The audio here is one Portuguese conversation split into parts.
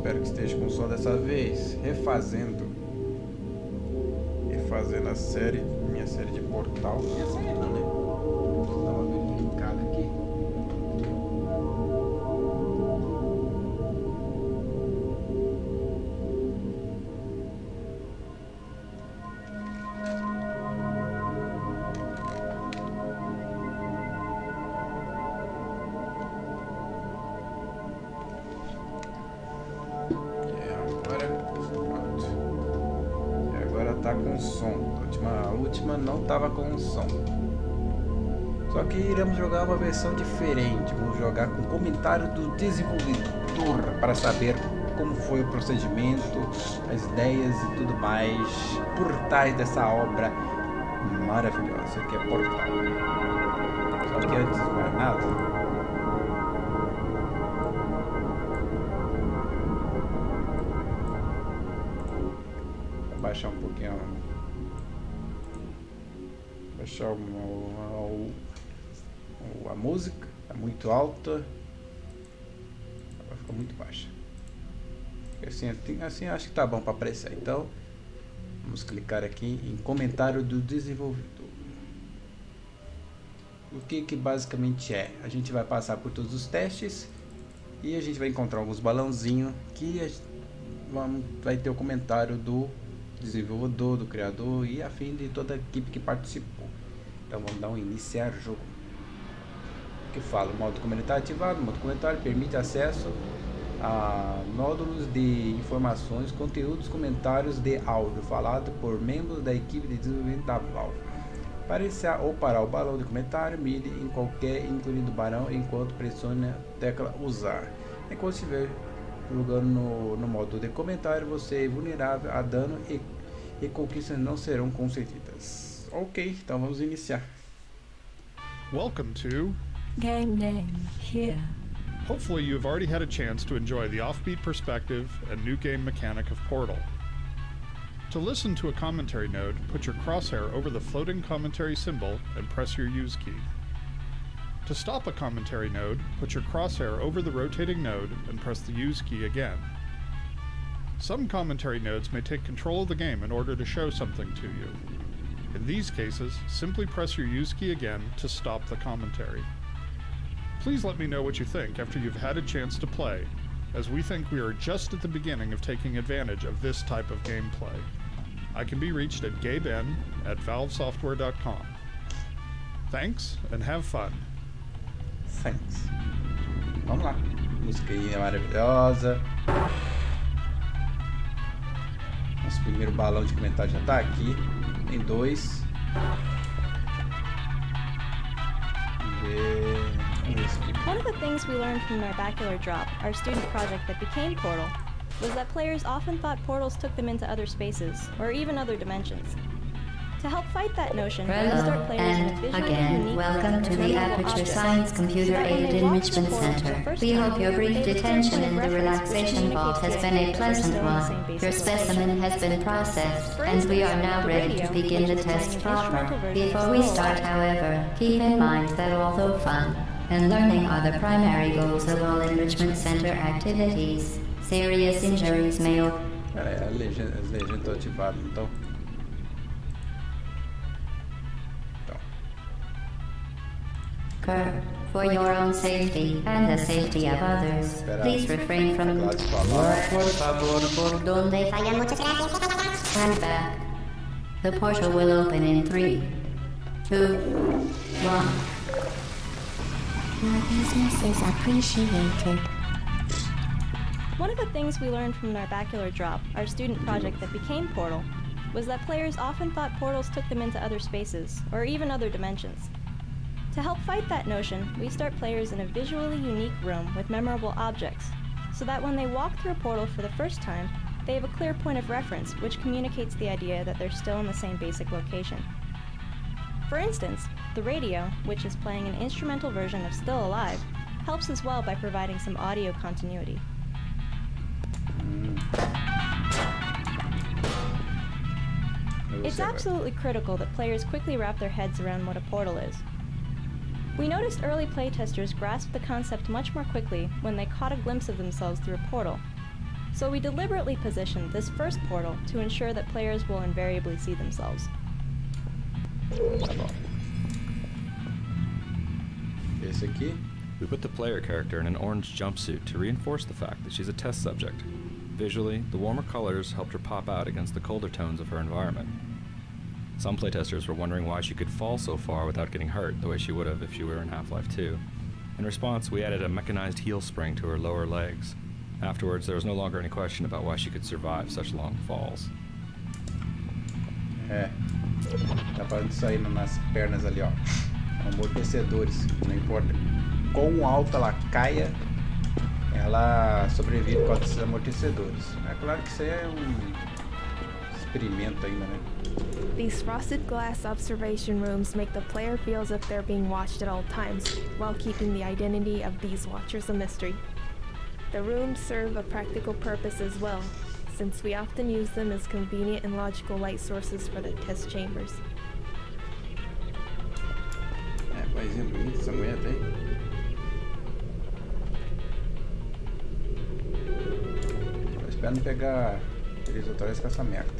Espero que esteja com som dessa vez. Refazendo a série, minha série de Portal. Minha série não, né? Vou dar uma verificada aqui. Tá com som. A última não tava com som. Só que iremos jogar uma versão diferente. Vamos jogar com comentário do desenvolvedor para saber como foi o procedimento, as ideias e tudo mais por trás dessa obra maravilhosa que é Portal. Só que antes de mais nada, baixar um pouquinho, baixar a música, é muito alta, vai ficar muito baixa, assim acho que tá bom para apreciar. Então vamos clicar aqui em comentário do desenvolvedor. O que basicamente é? A gente vai passar por todos os testes e a gente vai encontrar alguns balãozinhos que vai ter o comentário do desenvolvedor, do criador e a fim de toda a equipe que participou. Então vamos dar um iniciar jogo. Que fala, o modo comentário ativado. O modo comentário permite acesso a módulos de informações, conteúdos, comentários de áudio falado por membros da equipe de desenvolvimento da Valve. Para iniciar ou parar o balão de comentário, mire em qualquer ícone do balão enquanto pressione a tecla usar. Enquanto estiver jogando no modo de comentário, você é vulnerável a dano e conquistas não serão concedidas. Ok, então vamos iniciar. Welcome to Game Name here. Hopefully you've already had a chance to enjoy the offbeat perspective and new game mechanic of Portal. To listen to a commentary node, put your crosshair over the floating commentary symbol and press your use key. To stop a commentary node, put your crosshair over the rotating node and press the use key again. Some commentary nodes may take control of the game in order to show something to you. In these cases, simply press your use key again to stop the commentary. Please let me know what you think after you've had a chance to play, as we think we are just at the beginning of taking advantage of this type of gameplay. I can be reached at gaben@valvesoftware.com. Thanks and have fun. Thanks. Vamos lá. Musiquinha maravilhosa. Nosso primeiro balão de comentário já tá aqui. Tem dois. One of the things we learned from our bacular drop, our student project that became Portal, was that players often thought portals took them into other spaces, or even other dimensions. To help fight that notion, we start players in a visually unique welcome to the Aperture Science Computer Aided Enrichment Center. We hope your brief detention in the relaxation vault has been a pleasant one. Your specimen has been processed, and we are now ready to begin the test proper. Before we start, however, keep in mind that although fun and learning are the primary goals of all Enrichment Center activities, serious injuries may occur. As legendas estão ativadas, então. For your own safety and the safety of others, please refrain from por favor, por donde falla. Muchas gracias. Stand back. The portal will open in 3, 2, 1. Your business is appreciated. One of the things we learned from our bacular drop, our student project that became Portal, was that players often thought portals took them into other spaces, or even other dimensions. To help fight that notion, we start players in a visually unique room with memorable objects, so that when they walk through a portal for the first time, they have a clear point of reference which communicates the idea that they're still in the same basic location. For instance, the radio, which is playing an instrumental version of Still Alive, helps as well by providing some audio continuity. It's absolutely critical that players quickly wrap their heads around what a portal is. We noticed early playtesters grasped the concept much more quickly when they caught a glimpse of themselves through a portal. So we deliberately positioned this first portal to ensure that players will invariably see themselves. Tá bom. Esse aqui. We put the player character in an orange jumpsuit to reinforce the fact that she's a test subject. Visually, the warmer colors helped her pop out against the colder tones of her environment. Some playtesters were wondering why she could fall so far without getting hurt the way she would have if she were in Half-Life 2. In response, we added a mechanized heel spring to her lower legs. Afterwards, there was no longer any question about why she could survive such long falls. É. Tá para sair nas pernas ali, ó. Amortecedores. Não importa quão alta ela caia, ela sobrevive por causa desses amortecedores. É claro que isso aí é experimento ainda, né? These frosted glass observation rooms make the player feel as if they're being watched at all times, while keeping the identity of these watchers a mystery. The rooms serve a practical purpose as well, since we often use them as convenient and logical light sources for the test chambers. É, paizinho bonito essa mulher tem. Eu espero não pegar direitos autorais com essa merda.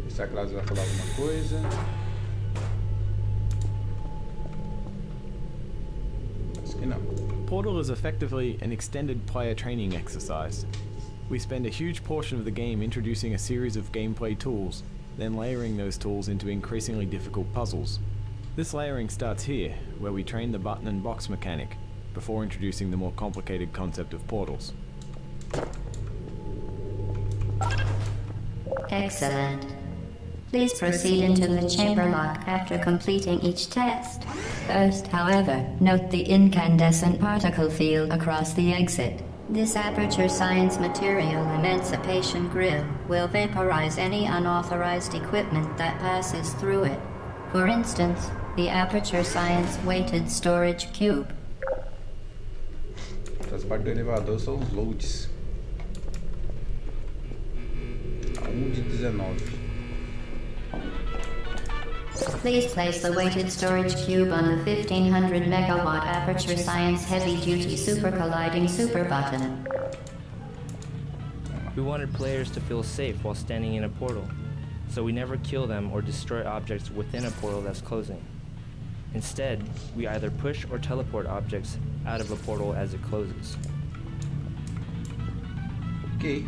Será que elas vão falar alguma coisa? Acho que não. Portal is effectively an extended player training exercise. We spend a huge portion of the game introducing a series of gameplay tools, then layering those tools into increasingly difficult puzzles. This layering starts here, where we train the button and box mechanic, before introducing the more complicated concept of portals. Excellent. Please proceed into the chamber lock after completing each test. First, however, note the incandescent particle field across the exit. This aperture science material emancipation grill will vaporize any unauthorized equipment that passes through it. For instance, the aperture science weighted storage cube. As partes do elevador são os loads. A 1 de 19. Please place the weighted storage cube on the 1500 megawatt Aperture Science Heavy Duty Super Colliding Super Button. We wanted players to feel safe while standing in a portal, so we never kill them or destroy objects within a portal that's closing. Instead, we either push or teleport objects out of a portal as it closes. Ok.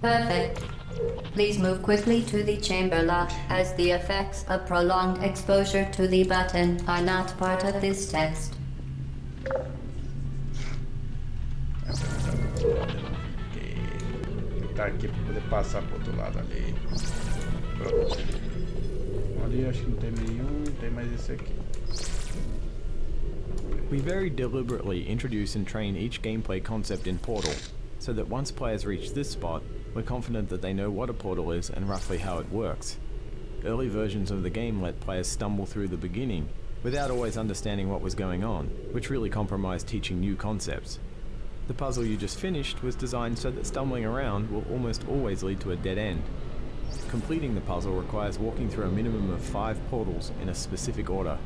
Perfect. Please move quickly to the chamber lock, as the effects of prolonged exposure to the button are not part of this test. Tá aqui para poder passar pro outro lado ali. Pronto. Ali acho que não tem nenhum, tem mais esse aqui. We very deliberately introduce and train each gameplay concept in Portal, so that once players reach this spot, we're confident that they know what a portal is and roughly how it works. Early versions of the game let players stumble through the beginning, without always understanding what was going on, which really compromised teaching new concepts. The puzzle you just finished was designed so that stumbling around will almost always lead to a dead end. Completing the puzzle requires walking through a minimum of 5 portals in a specific order.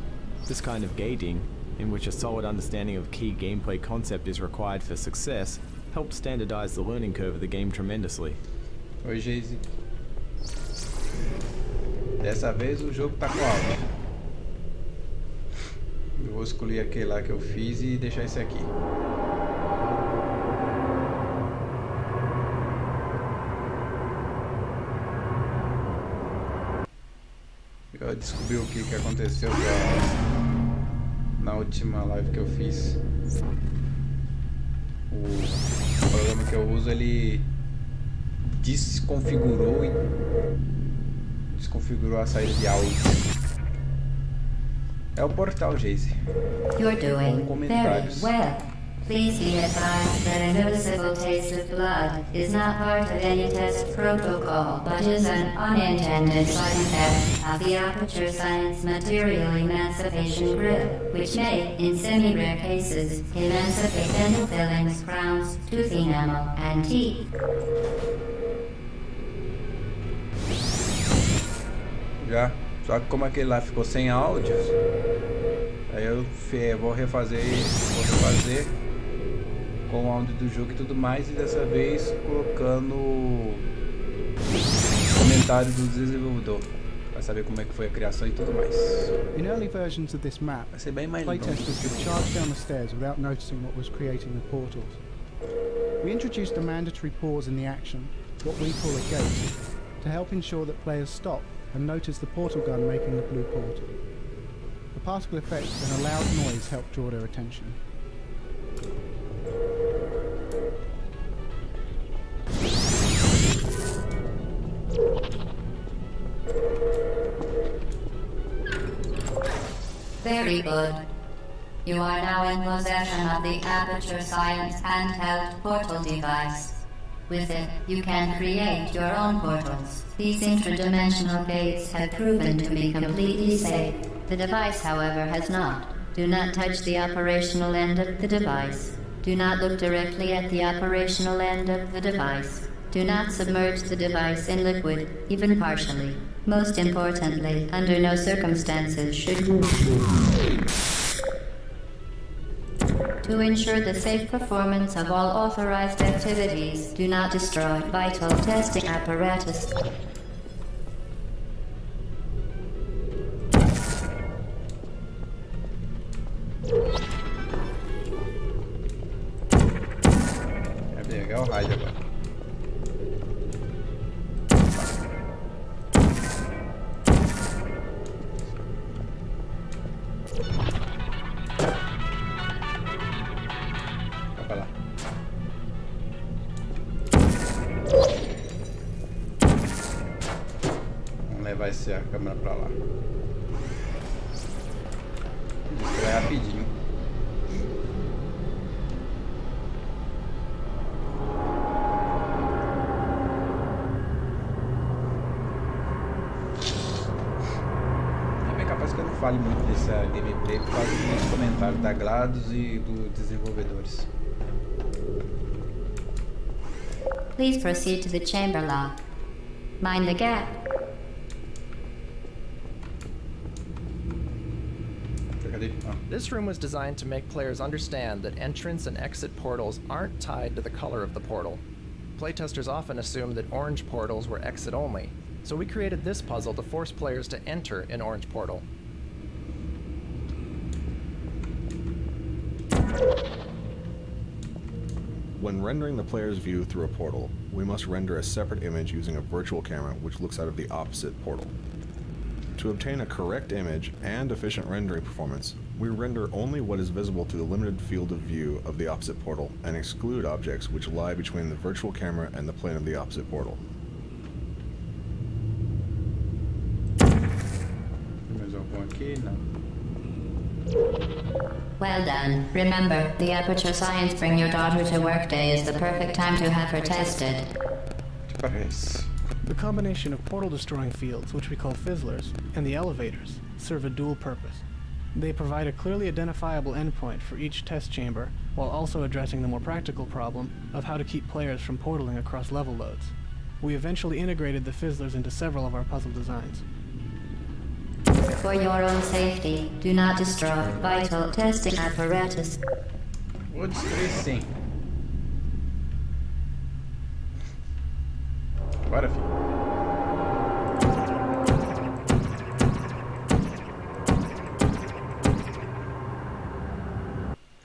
This kind of gating, in which a solid understanding of key gameplay concept is required for success, helped standardize the learning curve of the game tremendously. Oi, Geise. Dessa vez o jogo tá com áudio. Eu vou escolher aquele lá que eu fiz e deixar esse aqui. Eu descobri o que aconteceu na última live que eu fiz. O programa que eu uso, ele desconfigurou a saída de áudio. É o portal, Geise. You're doing very Comentários. well. Please be advised that a noticeable taste of blood is not part of any test protocol, but is an unintended side effect of the Aperture Science Material Emancipation Grip, which may, in semi-rare cases, emancipate dental fillings, crowns, tooth enamel, and teeth. já. Só que como aquele lá ficou sem áudios, aí eu vou refazer com o áudio do jogo e tudo mais, e dessa vez colocando comentários do desenvolvedor para saber como é que foi a criação e tudo mais. In early versions of this map, Vai ser bem mais playtesters could charge down the stairs without noticing what was creating the portals. We introduced a mandatory pause in the action, what we call a gate, to help ensure that players stop and notice the portal gun making the blue portal. The particle effect and a loud noise help draw their attention. Very good. You are now in possession of the Aperture Science handheld portal device. With it, you can create your own portals. These intradimensional gates have proven to be completely safe. The device, however, has not. Do not touch the operational end of the device. Do not look directly at the operational end of the device. Do not submerge the device in liquid, even partially. Most importantly, under no circumstances should you... To ensure the safe performance of all authorized activities, do not destroy vital testing apparatus. Vai pegar o rádio agora. Vai lá. Vamos levar a câmera pra lá. Isso vai rapidinho. É capaz que eu não fale muito dessa gameplay por causa dos comentários da Glados e dos desenvolvedores. Please proceed to the chamber lock. Mind the gap. Cadê? Ah. This room was designed to make players understand that entrance and exit portals aren't tied to the color of the portal. Playtesters often assume that orange portals were exit only, so we created this puzzle to force players to enter an orange portal. When rendering the player's view through a portal, we must render a separate image using a virtual camera which looks out of the opposite portal. To obtain a correct image and efficient rendering performance, we render only what is visible through the limited field of view of the opposite portal and exclude objects which lie between the virtual camera and the plane of the opposite portal. Mais algum aqui? Não. Well done. Remember, the Aperture Science Bring Your Daughter to Work Day is the perfect time to have her tested. Parece. The combination of portal-destroying fields, which we call fizzlers, and the elevators, serve a dual purpose. They provide a clearly identifiable endpoint for each test chamber, while also addressing the more practical problem of how to keep players from portaling across level loads. We eventually integrated the fizzlers into several of our puzzle designs. For your own safety, do not destroy vital testing apparatus. Vou destruir sim. Bora, filho.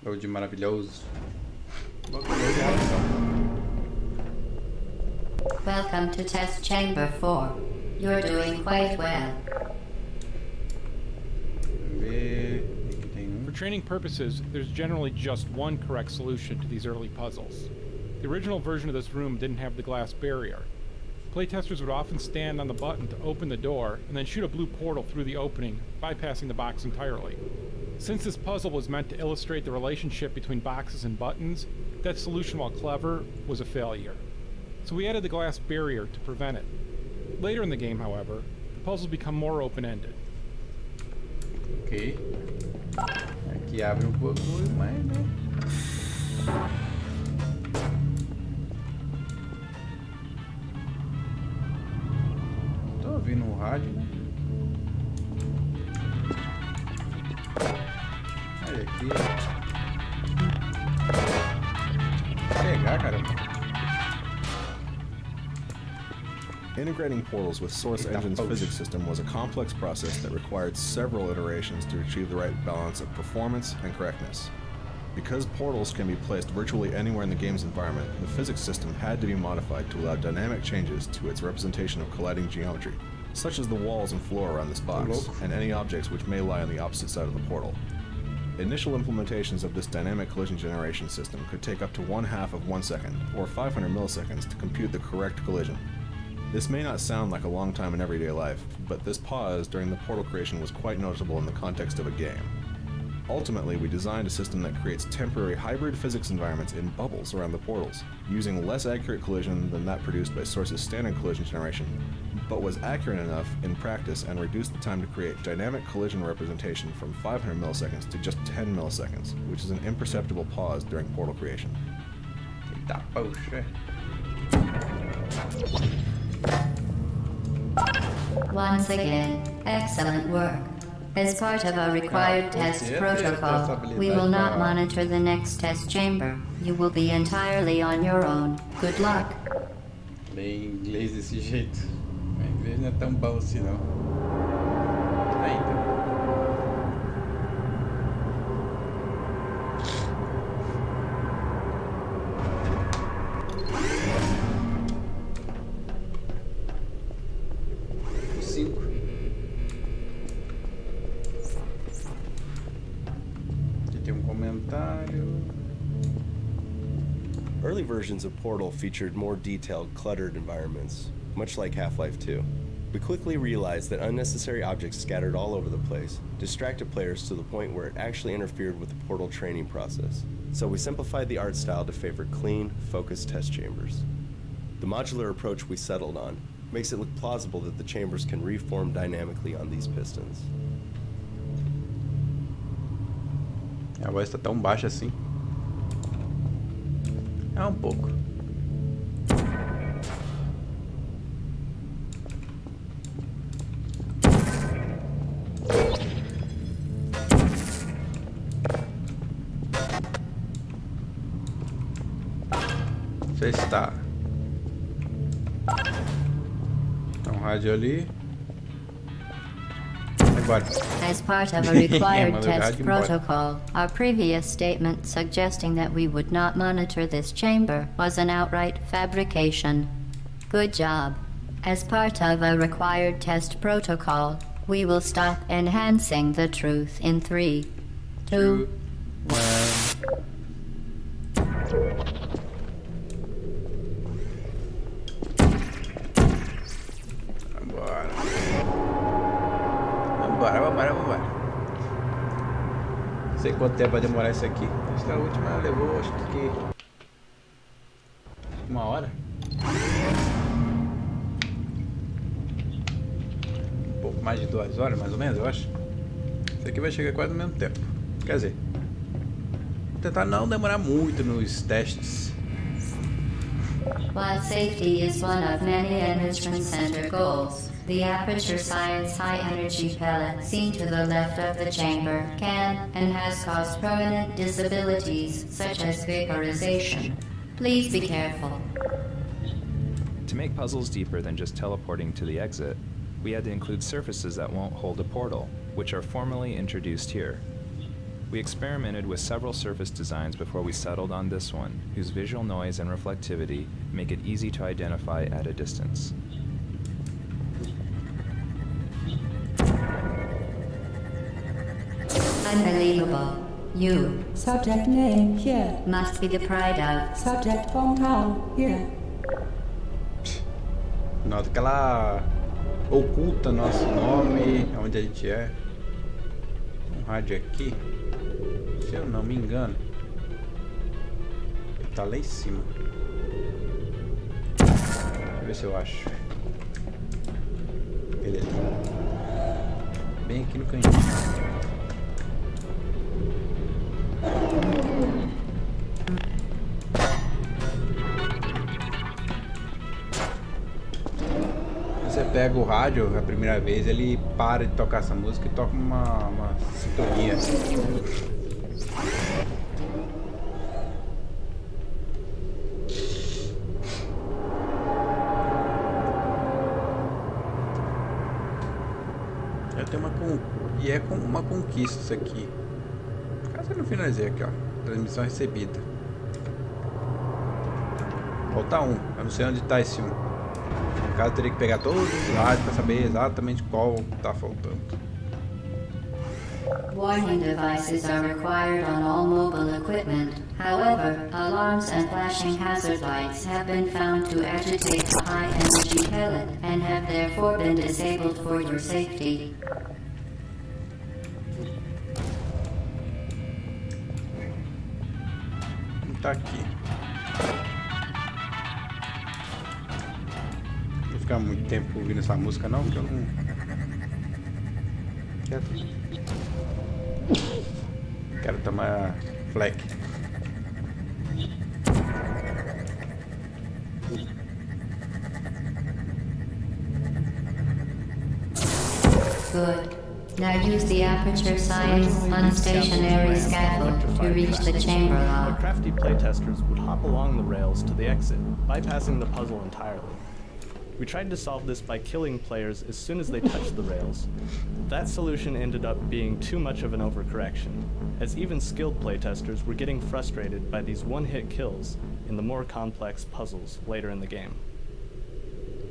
Load maravilhoso. Welcome to Test Chamber 4. You're doing quite well. For training purposes, there's generally just one correct solution to these early puzzles. The original version of this room didn't have the glass barrier. Playtesters would often stand on the button to open the door and then shoot a blue portal through the opening, bypassing the box entirely. Since this puzzle was meant to illustrate the relationship between boxes and buttons, that solution, while clever, was a failure. So we added the glass barrier to prevent it. Later in the game, however, the puzzles become more open-ended. Ok. Aqui abre pouco mais, né? Tô ouvindo o rádio. Pegar, caramba. Integrating portals with Source Engine's physics system was a complex process that required several iterations to achieve the right balance of performance and correctness. Because portals can be placed virtually anywhere in the game's environment, the physics system had to be modified to allow dynamic changes to its representation of colliding geometry, such as the walls and floor around this box, and any objects which may lie on the opposite side of the portal. Initial implementations of this dynamic collision generation system could take up to 1/2 of 1 second, or 500 milliseconds, to compute the correct collision. This may not sound like a long time in everyday life, but this pause during the portal creation was quite noticeable in the context of a game. Ultimately, we designed a system that creates temporary hybrid physics environments in bubbles around the portals, using less accurate collision than that produced by Source's standard collision generation, but was accurate enough in practice and reduced the time to create dynamic collision representation from 500 milliseconds to just 10 milliseconds, which is an imperceptible pause during portal creation. Once again, excellent work. As part of our required test protocol, we will not monitor the next test chamber. You will be entirely on your own. Good luck. Ler inglês desse jeito. O inglês não é tão bom assim, não. Ainda. Early versions of Portal featured more detailed, cluttered environments, much like Half-Life 2. We quickly realized that unnecessary objects scattered all over the place distracted players to the point where it actually interfered with the Portal training process. So we simplified the art style to favor clean, focused test chambers. The modular approach we settled on makes it look plausible that the chambers can reform dynamically on these pistons. A voz está tão baixa assim. É pouco. Já está. Então, rádio ali. As part of a required test protocol, our previous statement suggesting that we would not monitor this chamber was an outright fabrication. Good job. As part of a required test protocol, we will stop enhancing the truth in 3, 2, 1. Vambora. Não sei quanto tempo vai demorar isso aqui. Acho que a última levou, acho que 1 hora. Um pouco mais de 2 horas, mais ou menos, eu acho. Isso aqui vai chegar quase no mesmo tempo. Quer dizer, vou tentar não demorar muito nos testes. While safety is one of many Enrichment Center goals, the Aperture Science high-energy pellet seen to the left of the chamber can and has caused permanent disabilities such as vaporization. Please be careful. To make puzzles deeper than just teleporting to the exit, we had to include surfaces that won't hold a portal, which are formally introduced here. We experimented with several surface designs before we settled on this one, whose visual noise and reflectivity make it easy to identify at a distance. Unbelievable. You. Subject name here. Must be the pride of. Subject hometown here. Nota que ela oculta nosso nome, onde a gente é. Um rádio aqui. Se eu não me engano. Ele tá lá em cima. Deixa eu ver se eu acho. Beleza. Bem aqui no cantinho. Você pega o rádio a primeira vez, ele para de tocar essa música e toca uma sintonia. Já tem e é com uma conquista isso aqui. Caso eu não finalizei aqui, ó. Transmissão recebida. Falta um. Eu não sei onde tá esse um. No caso, eu teria que pegar todos os rádios para saber exatamente qual tá faltando. Warning devices are required on all mobile equipment. However, alarms and flashing hazard lights have been found to agitate the high-energy pellet and have therefore been disabled for your safety. Tá aqui. Não vou ficar muito tempo ouvindo essa música não, porque eu não... Quero tomar fleck. Good. Now use the aperture science unstationary scaffold to reach the chamber The lock. crafty playtesters would hop along the rails to the exit, bypassing the puzzle entirely. We tried to solve this by killing players as soon as they touched the rails. That solution ended up being too much of an overcorrection, as even skilled playtesters were getting frustrated by these one-hit kills in the more complex puzzles later in the game.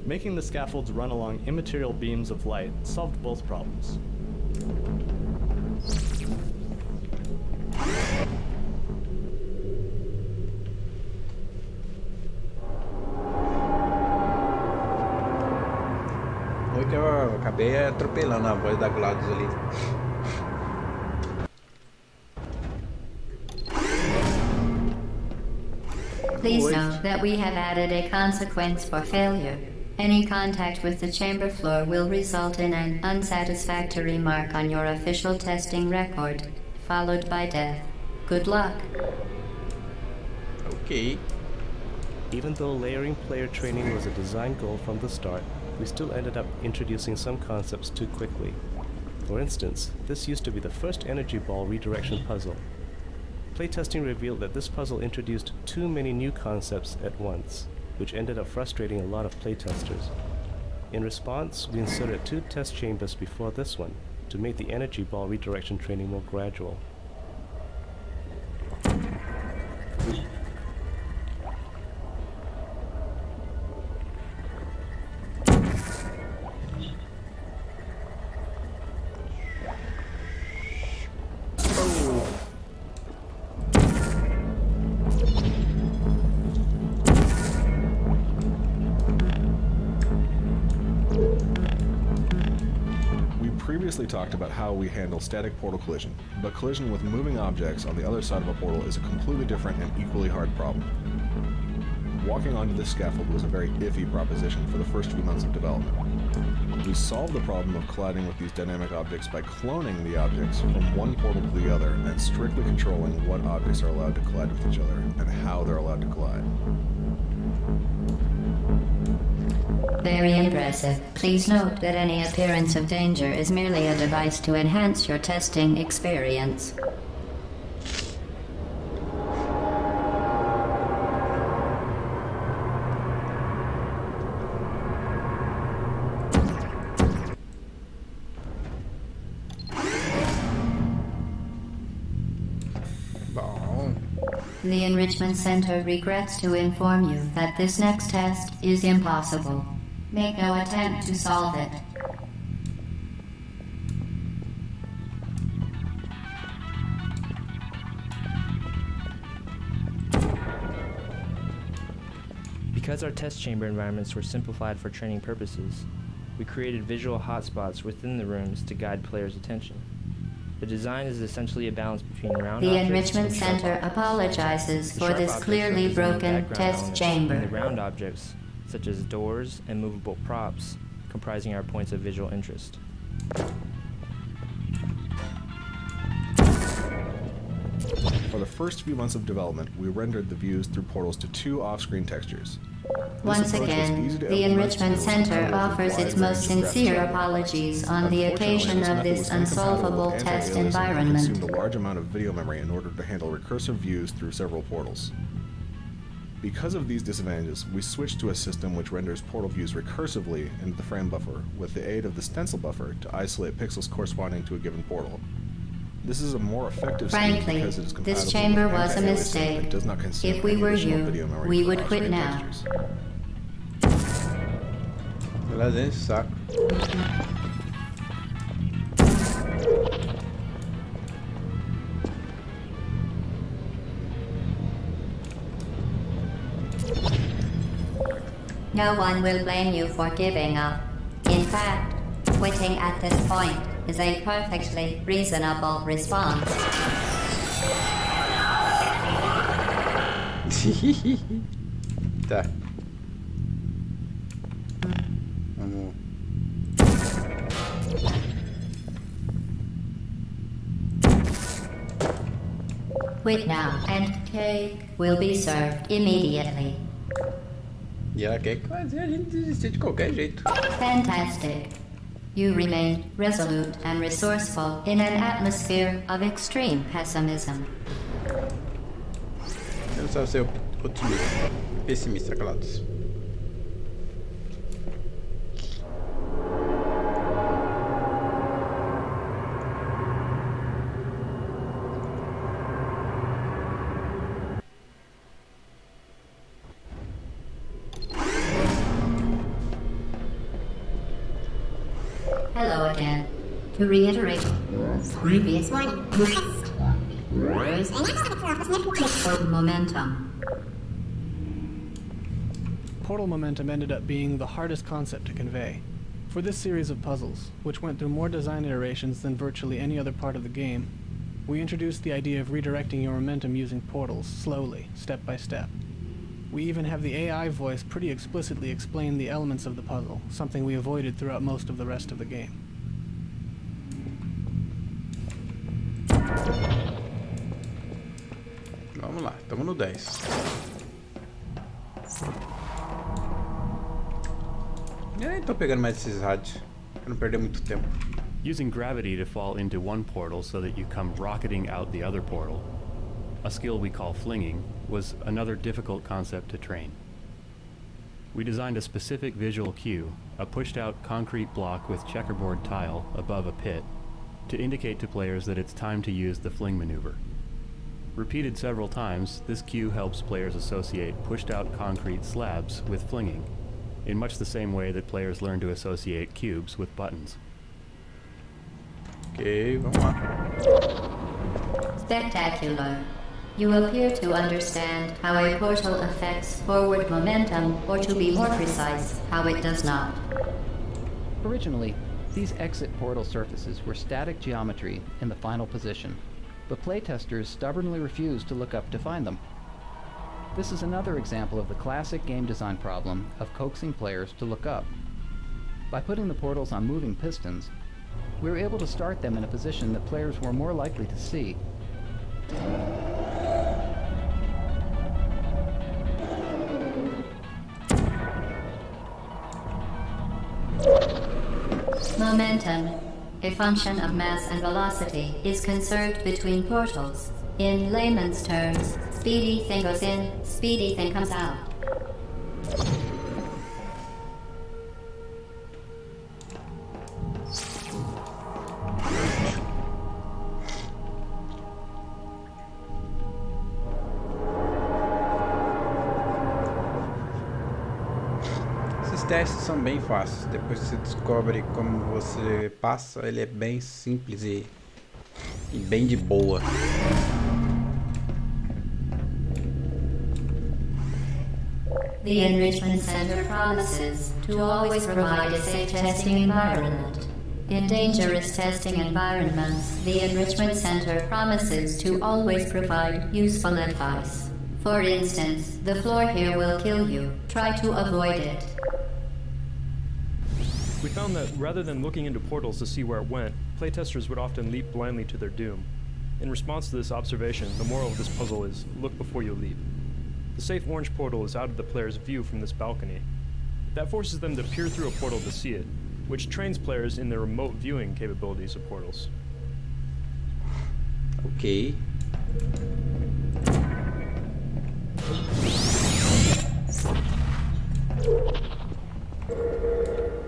Making the scaffolds run along immaterial beams of light solved both problems. Foi que eu acabei atropelando a voz da Gladys ali. Please note that we have added a consequence for failure. Any contact with the chamber floor will result in an unsatisfactory mark on your official testing record, followed by death. Good luck. Okay. Even though layering player training was a design goal from the start, we still ended up introducing some concepts too quickly. For instance, this used to be the first energy ball redirection puzzle. Playtesting revealed that this puzzle introduced too many new concepts at once, which ended up frustrating a lot of playtesters. In response, we inserted 2 test chambers before this one to make the energy ball redirection training more gradual. Previously talked about how we handle static portal collision, but collision with moving objects on the other side of a portal is a completely different and equally hard problem. Walking onto this scaffold was a very iffy proposition for the first few months of development. We solved the problem of colliding with these dynamic objects by cloning the objects from one portal to the other and strictly controlling what objects are allowed to collide with each other and how they're allowed to collide. Very impressive. Please note that any appearance of danger is merely a device to enhance your testing experience. The Enrichment Center regrets to inform you that this next test is impossible. Make no attempt to solve it. Because our test chamber environments were simplified for training purposes, we created visual hotspots within the rooms to guide players' attention. The design is essentially a balance between round The objects Enrichment and sharp Center objects. apologizes The for sharp this objects clearly represent the broken background test elements, chamber. and the round objects, such as doors and movable props, comprising our points of visual interest. For the first few months of development, we rendered the views through portals to 2 off-screen textures. Once again, the Enrichment Center offers its most sincere apologies on the occasion of this unsolvable test environment. Consumed a large amount of video memory in order to handle recursive views through several portals. Because of these disadvantages, we switched to a system which renders portal views recursively into the frame buffer with the aid of the stencil buffer to isolate pixels corresponding to a given portal. This is a more effective scheme Frankly, because it is compatible this chamber with was a anti-aliasing mistake. and does not consume If we any were additional you, video memory we for would off-screen quit now. textures. Lá dentro, saco. No one will blame you for giving up. In fact, quitting at this point is a perfectly reasonable response. Tá. Vamos. Quit now, and cake will be served immediately. E ela quer que fazer a gente desistir de qualquer jeito. Fantastic. You remain resolute and resourceful in an atmosphere of extreme pessimism. Eu só ser otimista. Pessimista, calados. Hello again. To reiterate, previous one. Momentum. Portal momentum ended up being the hardest concept to convey. For this series of puzzles, which went through more design iterations than virtually any other part of the game, we introduced the idea of redirecting your momentum using portals, slowly, step by step. We even have the AI voice pretty explicitly explain the elements of the puzzle, something we avoided throughout most of the rest of the game. Vamos lá, estamos no 10. Tô pegando mais esses rádios, pra não perder muito tempo. Using gravity to fall into one portal so that you come rocketing out the other portal, a skill we call flinging, was another difficult concept to train. We designed a specific visual cue, a pushed-out concrete block with checkerboard tile above a pit, to indicate to players that it's time to use the fling maneuver. Repeated several times, this cue helps players associate pushed-out concrete slabs with flinging, in much the same way that players learn to associate cubes with buttons. Ok, vamos lá. Spectacular. You appear to understand how a portal affects forward momentum, or to be more precise, how it does not. Originally, these exit portal surfaces were static geometry in the final position, but playtesters stubbornly refused to look up to find them. This is another example of the classic game design problem of coaxing players to look up. By putting the portals on moving pistons, we were able to start them in a position that players were more likely to see. Momentum, a function of mass and velocity, is conserved between portals. In layman's terms, speedy thing goes in, speedy thing comes out. Esses testes são bem fáceis. Depois que você descobre como você passa, ele é bem simples e bem de boa. The Enrichment Center promises to always provide a safe testing environment. In dangerous testing environments, the Enrichment Center promises to always provide useful advice. For instance, the floor here will kill you. Try to avoid it. We found that rather than looking into portals to see where it went, playtesters would often leap blindly to their doom. In response to this observation, the moral of this puzzle is, look before you leap. The safe orange portal is out of the player's view from this balcony. That forces them to peer through a portal to see it, which trains players in the remote viewing capabilities of portals. Ok.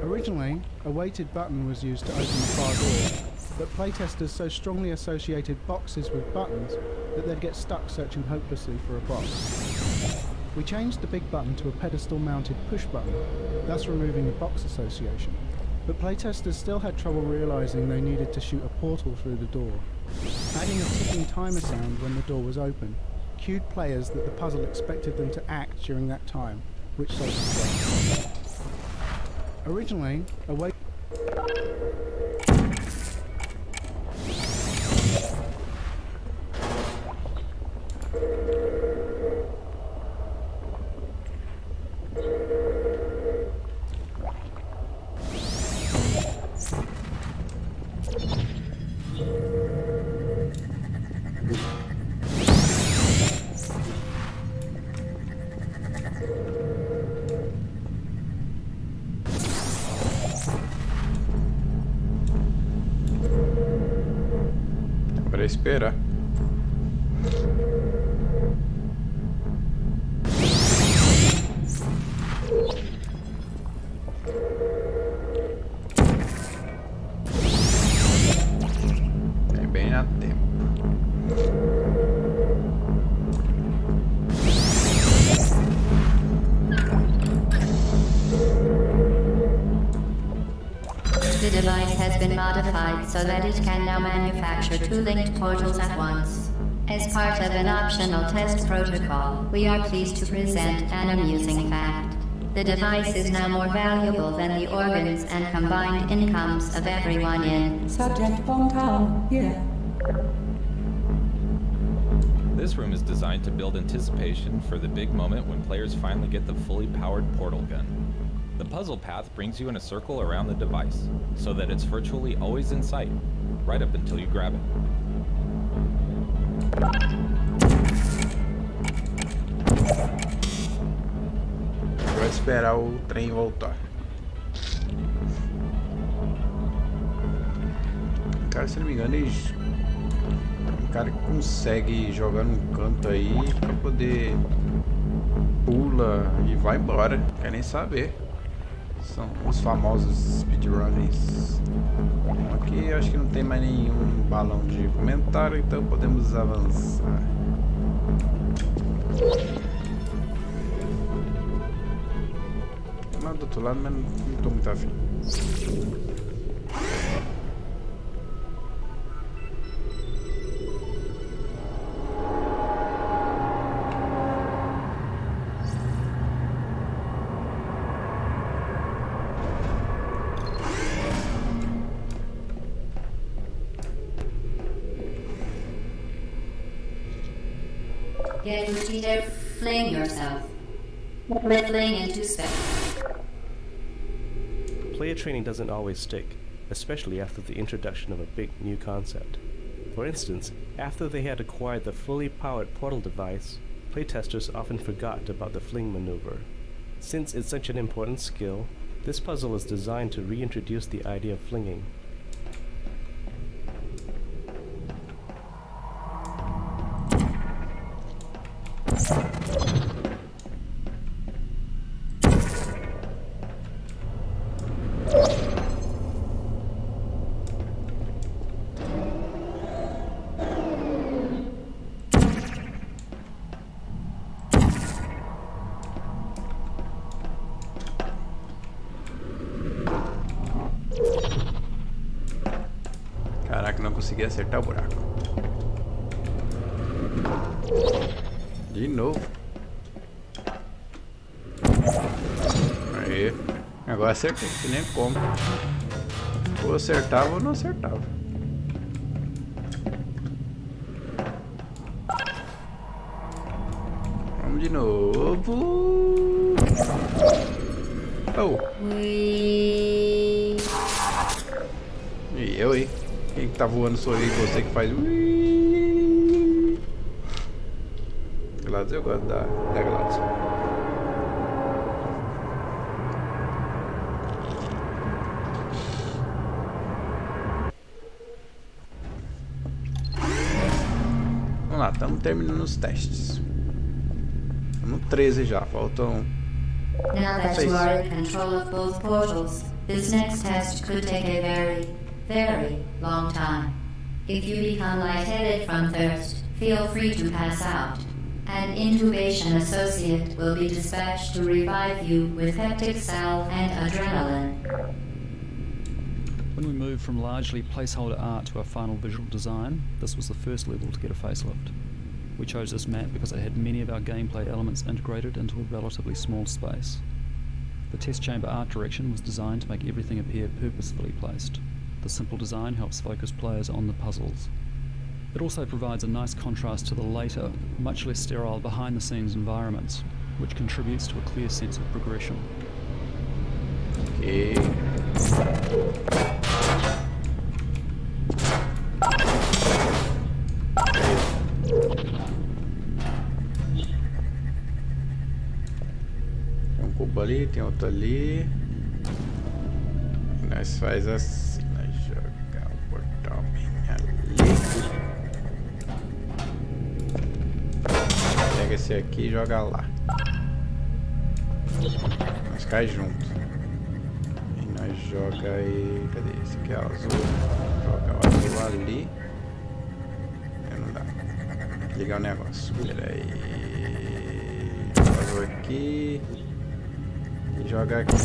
Originally, a weighted button was used to open the far door, but playtesters so strongly associated boxes with buttons that they'd get stuck searching hopelessly for a box. We changed the big button to a pedestal-mounted push button, thus removing the box association, but playtesters still had trouble realizing they needed to shoot a portal through the door. Adding a ticking timer sound when the door was open cued players that the puzzle expected them to act during that time, which solved the problem. Originally, a way Para esperar. É bem a tempo. The device has been modified so that it can now manufacture 2 linked portals at once. As part of an optional test protocol, we are pleased to present an amusing fact. The device is now more valuable than the organs and combined incomes of everyone in Subject hometown, here. This room is designed to build anticipation for the big moment when players finally get the fully powered portal gun. The puzzle path brings you in a circle around the device, so that it's virtually always in sight, right up until you grab it. Vai esperar o trem voltar. Cara, se não me engano, um cara que consegue jogar num canto aí pra poder pula e vai embora, quer nem saber. São os famosos speedrunners. Aqui acho que não tem mais nenhum balão de comentário, então podemos avançar. Lá do outro lado, mas não estou muito afim. Get ready to fling yourself. Fling into space. Player training doesn't always stick, especially after the introduction of a big new concept. For instance, after they had acquired the fully powered portal device, playtesters often forgot about the fling maneuver. Since it's such an important skill, this puzzle is designed to reintroduce the idea of flinging. Caraca, não consegui acertar o buraco. De novo. Aí. Agora acertei, que nem como. Ou acertava ou não acertava. Vamos de novo. Oh. E eu, hein? Quem que tá voando sou eu e você que faz. GLaDOS, eu gosto da GLaDOS. Vamos lá, estamos terminando os testes. Estamos 13 já, faltam Now that you are in control of both portals, this next test could take a very, very long time. If you become lightheaded from thirst, feel free to pass out. An intubation associate will be dispatched to revive you with peptic salve and adrenaline. When we moved from largely placeholder art to our final visual design, this was the first level to get a facelift. We chose this map because it had many of our gameplay elements integrated into a relatively small space. The test chamber art direction was designed to make everything appear purposefully placed. The simple design helps focus players on the puzzles. It also provides a nice contrast to the later, much less sterile behind-the-scenes environments, which contributes to a clear sense of progression. Okay. Tem cubo ali, tem outro ali. E nós faz assim, nós jogar o portal bem ali. Pega esse aqui e joga lá. Nós cai junto. E nós joga aí. Cadê? Esse aqui é azul. Joga o azul ali. Não dá. Tem que ligar o negócio. Pera aí. Joga o azul aqui. E joga aqui.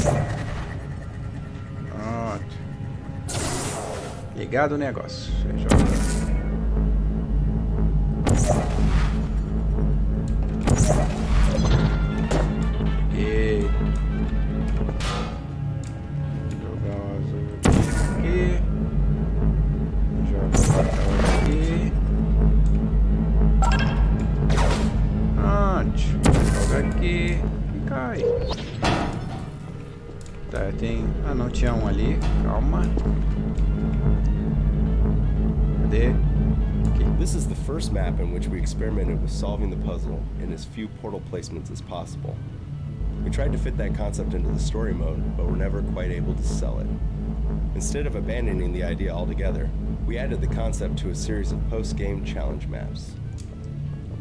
Pronto. Ligado o negócio. Aí joga. E jogar o azul aqui. Joga o papel aqui. Pronto. Joga aqui e cai. Tá, tem... Ah, não, tinha um ali. Calma. Cadê? This is the first map in which we experimented with solving the puzzle in as few portal placements as possible. We tried to fit that concept into the story mode, but were never quite able to sell it. Instead of abandoning the idea altogether, we added the concept to a series of post-game challenge maps.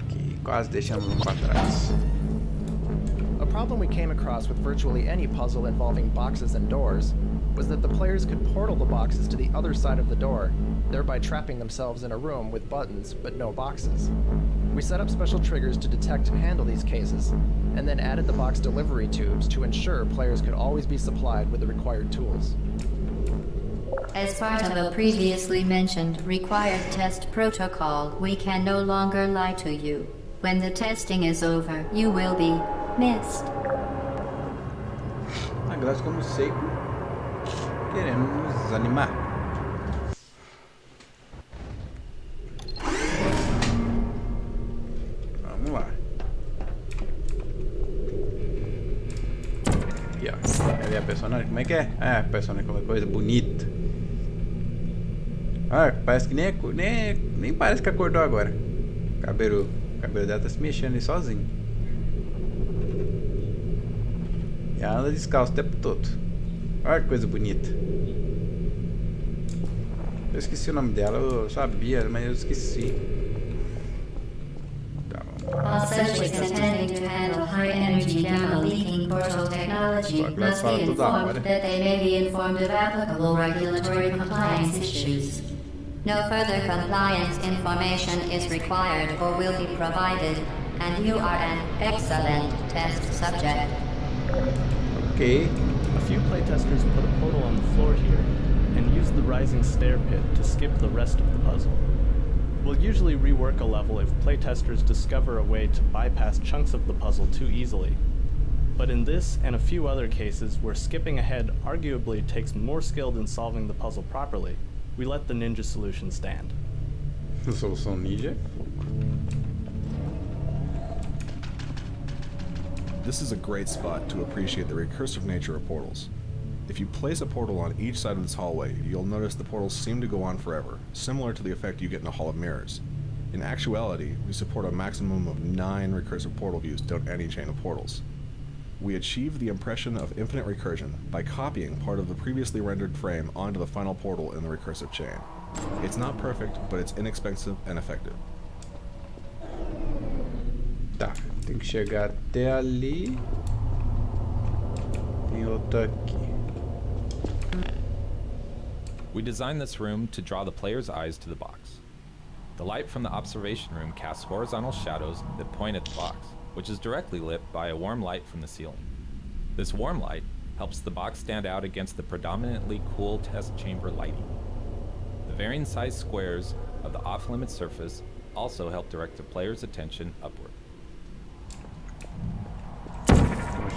Ok, quase deixamos um para trás. A problem we came across with virtually any puzzle involving boxes and doors was that the players could portal the boxes to the other side of the door, thereby trapping themselves in a room with buttons but no boxes. We set up special triggers to detect and handle these cases, and then added the box delivery tubes to ensure players could always be supplied with the required tools. As part of a previously mentioned required test protocol, we can no longer lie to you. When the testing is over, you will be missed. Graças como sempre, querendo nos animar. Vamos lá. Aqui, ó. Cadê a personagem? Como é que é? Ah, a personagem é uma coisa bonita. Ah, parece que nem parece que acordou agora. O cabelo dela tá se mexendo aí sozinho. E ela anda descalço o tempo todo. Olha que coisa bonita. Eu esqueci o nome dela, eu sabia, mas eu esqueci. Tá, All subjects intending to handle high-energy gamma-leaking portal technology must be informed that they may be informed of applicable regulatory compliance issues. No further compliance information is required or will be provided, and you are an excellent test subject. Okay. A few playtesters put a portal on the floor here and use the rising stair pit to skip the rest of the puzzle. We'll usually rework a level if playtesters discover a way to bypass chunks of the puzzle too easily. But in this and a few other cases where skipping ahead arguably takes more skill than solving the puzzle properly, we let the ninja solution stand. Solução ninja. This is a great spot to appreciate the recursive nature of portals. If you place a portal on each side of this hallway, you'll notice the portals seem to go on forever, similar to the effect you get in a Hall of Mirrors. In actuality, we support a maximum of 9 recursive portal views down any chain of portals. We achieve the impression of infinite recursion by copying part of the previously rendered frame onto the final portal in the recursive chain. It's not perfect, but it's inexpensive and effective. Tá, tem que chegar até ali. Tem outro aqui. We designed this room to draw the player's eyes to the box. The light from the observation room casts horizontal shadows that point at the box, which is directly lit by a warm light from the ceiling. This warm light helps the box stand out against the predominantly cool test chamber lighting. The varying size squares of the off-limit surface also help direct the player's attention upward.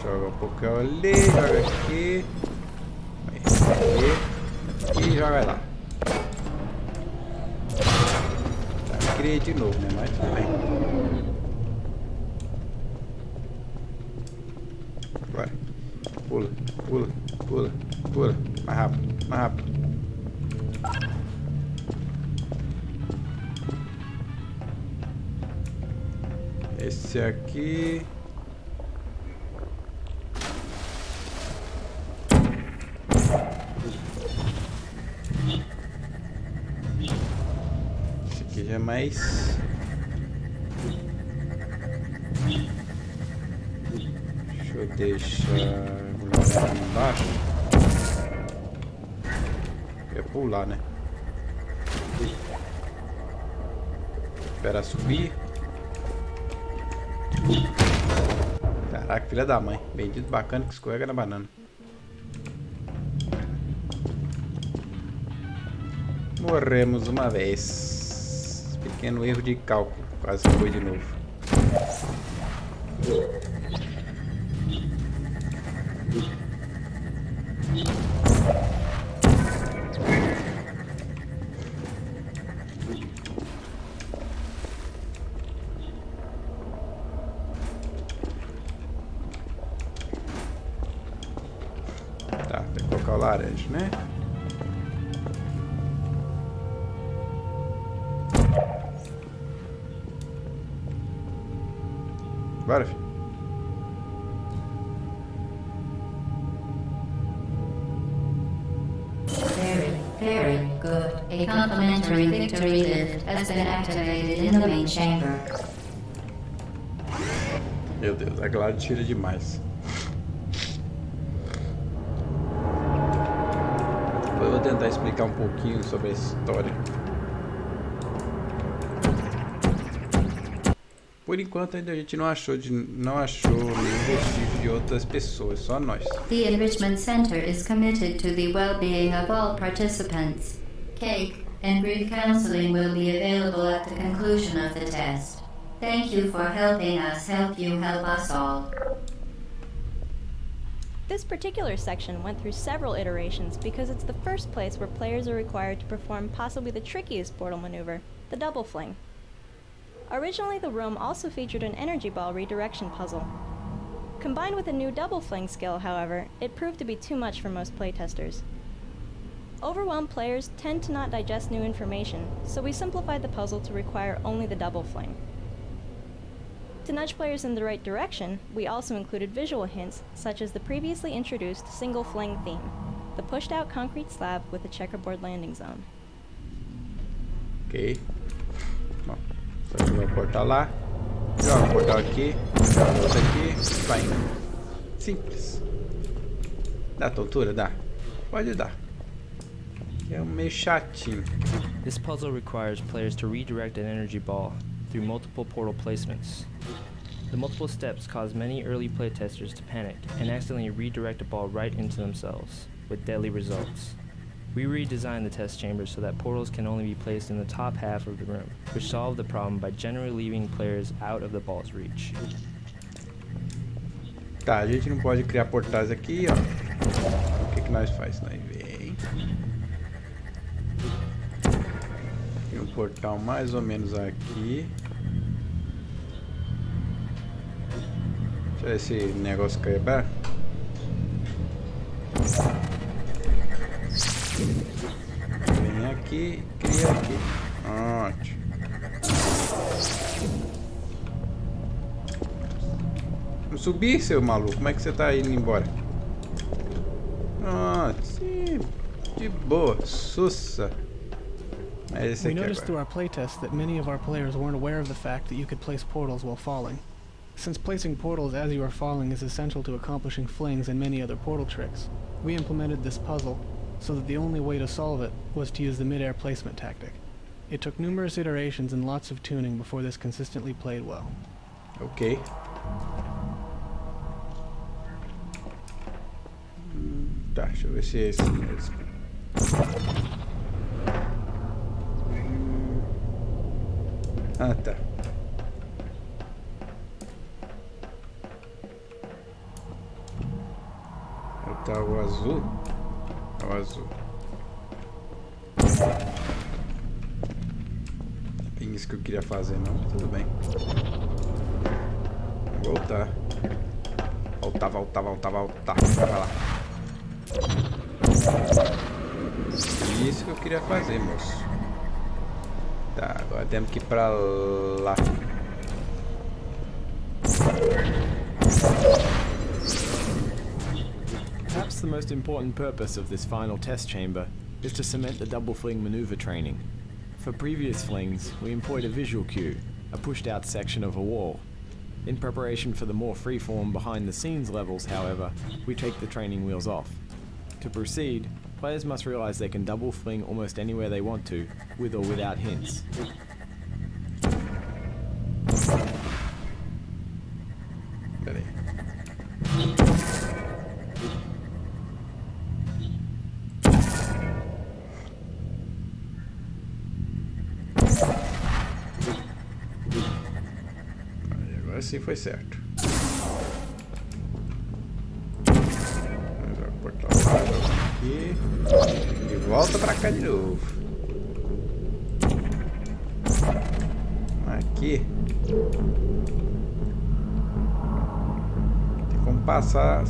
Joga um pouco ali, joga aqui. E joga lá. Tá, criei de novo, né? Mas tudo bem. Vai. Pula, pula, pula, pula. Mais rápido, mais rápido. Esse aqui. Esse aqui já é mais. Deixa eu deixar lá embaixo. Eu ia pular, né? Espera subir. Caraca, filha da mãe. Bendito bacana que escorrega na banana. Morremos uma vez. Pequeno erro de cálculo. Quase foi de novo. Tá, tem que colocar o laranja, né? Bora, filho. Very good. A complimentary victory lift has been activated in the main chamber. Meu Deus, a Glad tira demais. Eu vou tentar explicar um pouquinho sobre a história. Por enquanto ainda a gente não achou nenhum vestígio de outras pessoas, só nós. The Enrichment Center is committed to the well-being of all participants. Cake and brief counseling will be available at the conclusion of the test. Thank you for helping us help you help us all. This particular section went through several iterations because it's the first place where players are required to perform possibly the trickiest portal maneuver, the double fling. Originally, the room also featured an energy ball redirection puzzle. Combined with a new double fling skill, however, it proved to be too much for most playtesters. Overwhelmed players tend to not digest new information, so we simplified the puzzle to require only the double fling. To nudge players in the right direction, we also included visual hints, such as the previously introduced single fling theme, the pushed-out concrete slab with a checkerboard landing zone. Ok. Bom, só jogar o portal lá, joga o portal aqui, joga o outro aqui, vai. Simples. Dá tontura? Dá. Pode dar. É meio chatinho. This puzzle requires players to redirect an energy ball through multiple portal placements. The multiple steps cause many early playtesters to panic and accidentally redirect a ball right into themselves, with deadly results. We redesigned the test chamber so that portals can only be placed in the top half of the room, which solved the problem by generally leaving players out of the ball's reach. Tá, a gente não pode criar portais aqui, ó. O que nós faz? Nós vem. Tem um portal mais ou menos aqui. Deixa eu ver esse negócio quebrar. Vem aqui, cria aqui. Ótimo. subir, seu maluco. Como é que você tá indo embora? Ah, sim. De boa. Sussa. É esse We aqui noticed through agora. our playtest that many of our players weren't aware of the fact that you could place portals while falling. Since placing portals as you are falling is essential to accomplishing flings and many other portal tricks, we implemented this puzzle so that the only way to solve it was to use the mid-air placement tactic. It took numerous iterations and lots of tuning before this consistently played well. Ok. Tá, deixa eu ver se é esse mesmo. Ah, tá. Tá o azul. É o azul. É isso que eu queria fazer, não? Tudo bem. Vou voltar. Voltar. Vai lá. Isso que eu queria fazer, moço. Tá, agora temos que ir pra lá. Perhaps the most important purpose of this final test chamber is to cement the double fling maneuver training. For previous flings, we employed a visual cue, a pushed out section of a wall. In preparation for the more freeform behind the scenes levels, however, we take the training wheels off. To proceed, players must realize they can double fling almost anywhere they want to, with or without hints. Peraí. Agora sim foi certo. Vamos cortar o lado aqui e volta pra cá de novo. Aqui tem como passar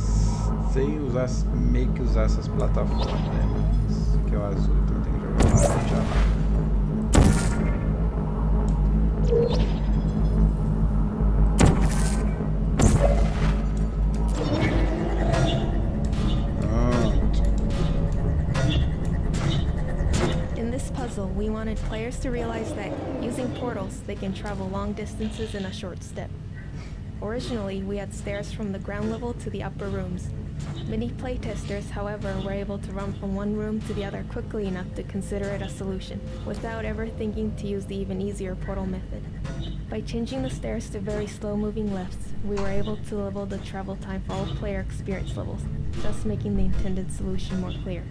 sem usar, meio que usar essas plataformas, né? Esse aqui é o azul, então tem que jogar o laranja lá. We wanted players to realize that, using portals, they can travel long distances in a short step. Originally, we had stairs from the ground level to the upper rooms. Many playtesters, however, were able to run from one room to the other quickly enough to consider it a solution, without ever thinking to use the even easier portal method. By changing the stairs to very slow-moving lifts, we were able to level the travel time for all player experience levels, thus making the intended solution more clear.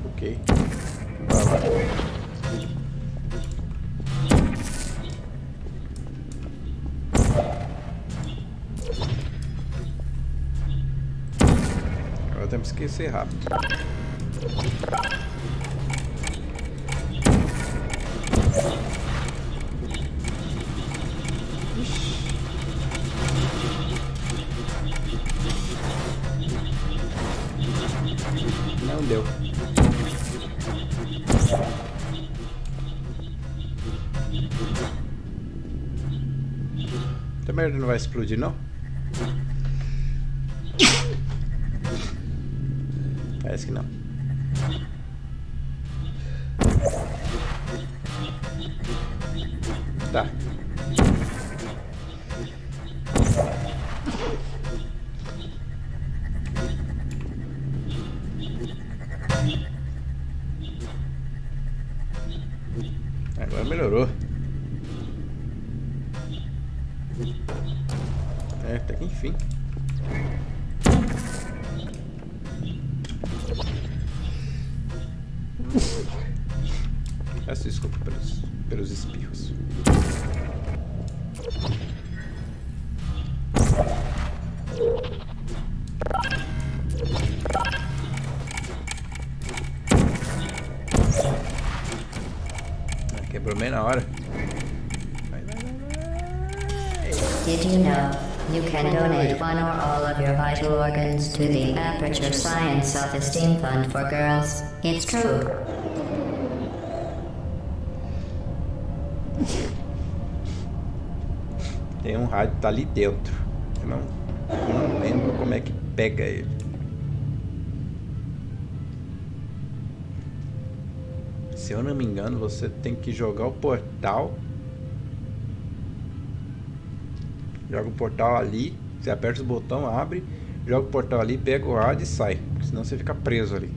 Ok. Agora temos que ser rápido. Não deu. Essa merda não vai explodir, não? Parece que não. Tá. Agora melhorou. É, até que enfim. Peço desculpa pelos espirros. Quebrou bem na hora. Did you know you can donate one or all of your vital organs to the Aperture Science Self-Esteem Fund for Girls? It's true. Tem um rádio, tá ali dentro. Não Não lembro como é que pega ele. Se eu não me engano, você tem que jogar o portal. Joga o portal ali. Você aperta o botão, abre. Joga o portal ali, pega o rádio e sai. Porque senão você fica preso ali.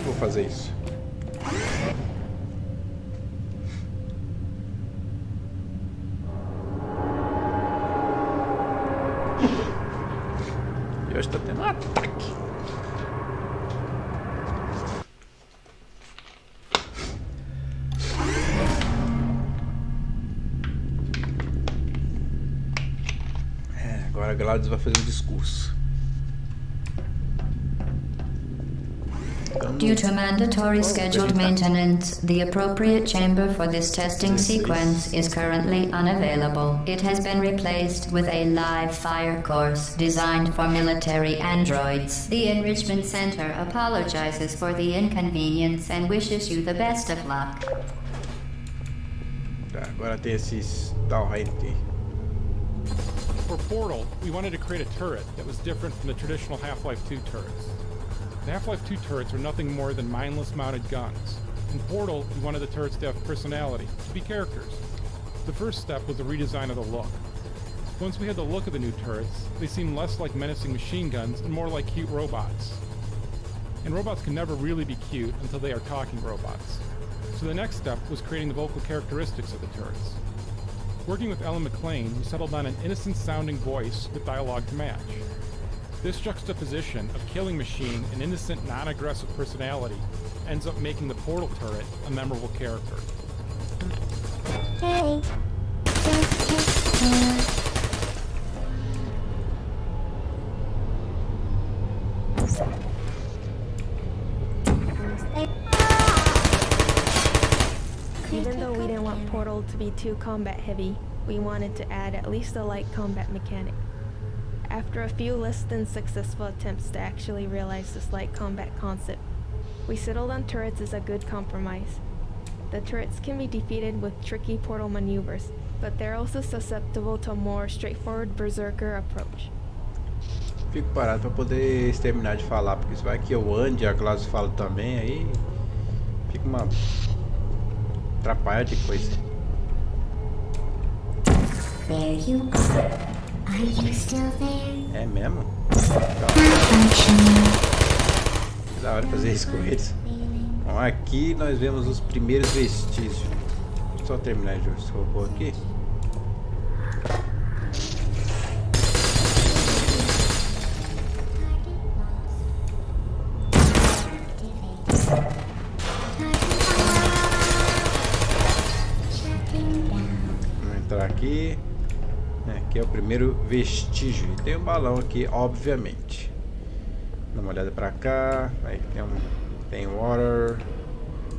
Vou fazer isso. E hoje tá tendo um ataque. Agora a Gladys vai fazer um discurso. Due to mandatory scheduled maintenance, the appropriate chamber for this testing sequence is currently unavailable. It has been replaced with a live fire course designed for military androids. The Enrichment Center apologizes for the inconvenience and wishes you the best of luck. Tá, agora tem esses tal aqui. For Portal, we wanted to create a turret that was different from the traditional Half-Life 2 turrets. The Half-Life 2 turrets are nothing more than mindless mounted guns. In Portal, we wanted the turrets to have personality, to be characters. The first step was a redesign of the look. Once we had the look of the new turrets, they seemed less like menacing machine guns and more like cute robots. And robots can never really be cute until they are talking robots. So the next step was creating the vocal characteristics of the turrets. Working with Ellen McLean, we settled on an innocent-sounding voice with dialogue to match. This juxtaposition of killing machine and innocent, non-aggressive personality ends up making the Portal turret a memorable character. Hey. Even though we didn't want Portal to be too combat heavy, we wanted to add at least a light combat mechanic. After a few less than successful attempts to actually realize this light combat concept, we settled on turrets as a good compromise. The turrets can be defeated with tricky Portal maneuvers, but they're also susceptible to a more straightforward berserker approach. Fico parado para poder terminar de falar, porque isso vai que eu ande, a Gladys fala também, aí fica uma atrapalha de coisa. There you are. Are you still there? É mesmo? Da hora fazer isso com eles. Bom, aqui nós vemos os primeiros vestígios. Deixa eu só terminar de esse robô aqui. Vamos entrar aqui. Aqui é o primeiro vestígio. E tem um balão aqui, obviamente. Dá uma olhada pra cá. Aí tem water.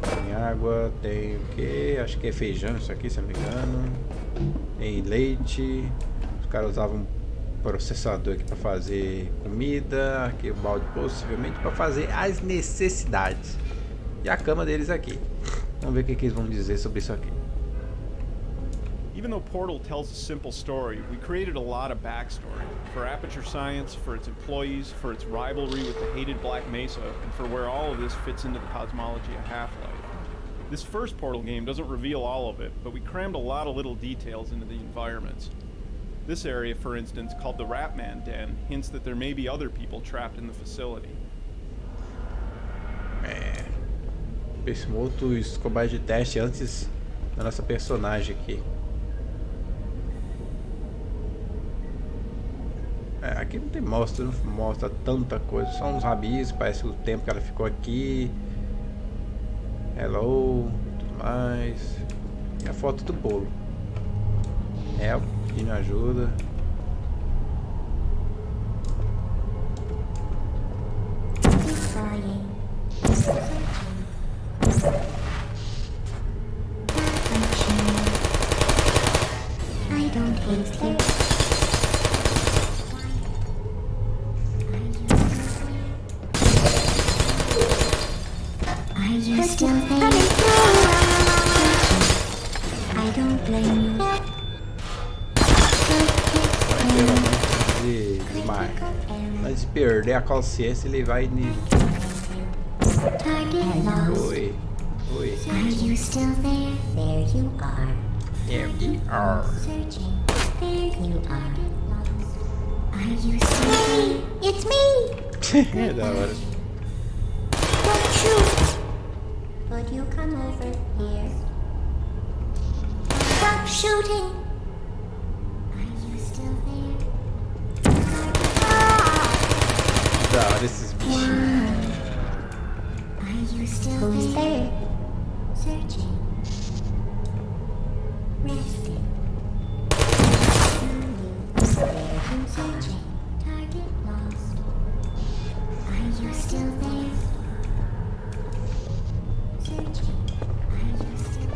Tem água. Tem o que? Acho que é feijão isso aqui, se não me engano. Tem leite. Os caras usavam um processador aqui pra fazer comida. Aqui o balde possivelmente pra fazer as necessidades. E a cama deles aqui. Vamos ver o que eles vão dizer sobre isso aqui. Even though Portal tells a simple story, we created a lot of backstory for Aperture Science, for its employees, for its rivalry with the hated Black Mesa, and for where all of this fits into the cosmology of Half-Life. This first Portal game doesn't reveal all of it, but we crammed a lot of little details into the environments. This area, for instance, called the Ratman Den, hints that there may be other people trapped in the facility. Esse outro combate de teste antes da nossa personagem aqui. Aqui não tem não mostra tanta coisa, só uns rabis, parece o tempo que ela ficou aqui. Hello, tudo mais. E a foto do bolo. Pedindo ajuda. I don't hate you. Are you still there? I don't blame you. Mas se perder a consciência, ele vai nele. Oi. Oi. Are you still there? There you are. There you are. Searching. There you are. Are you still there? It's me! É da hora. Don't shoot! Would you come over here? Stop shooting! Are you still there? Da hora esses bichinhos. Are you still there? Searching. Resting. Searching. Target lost. Are you still there? Searching. Are you still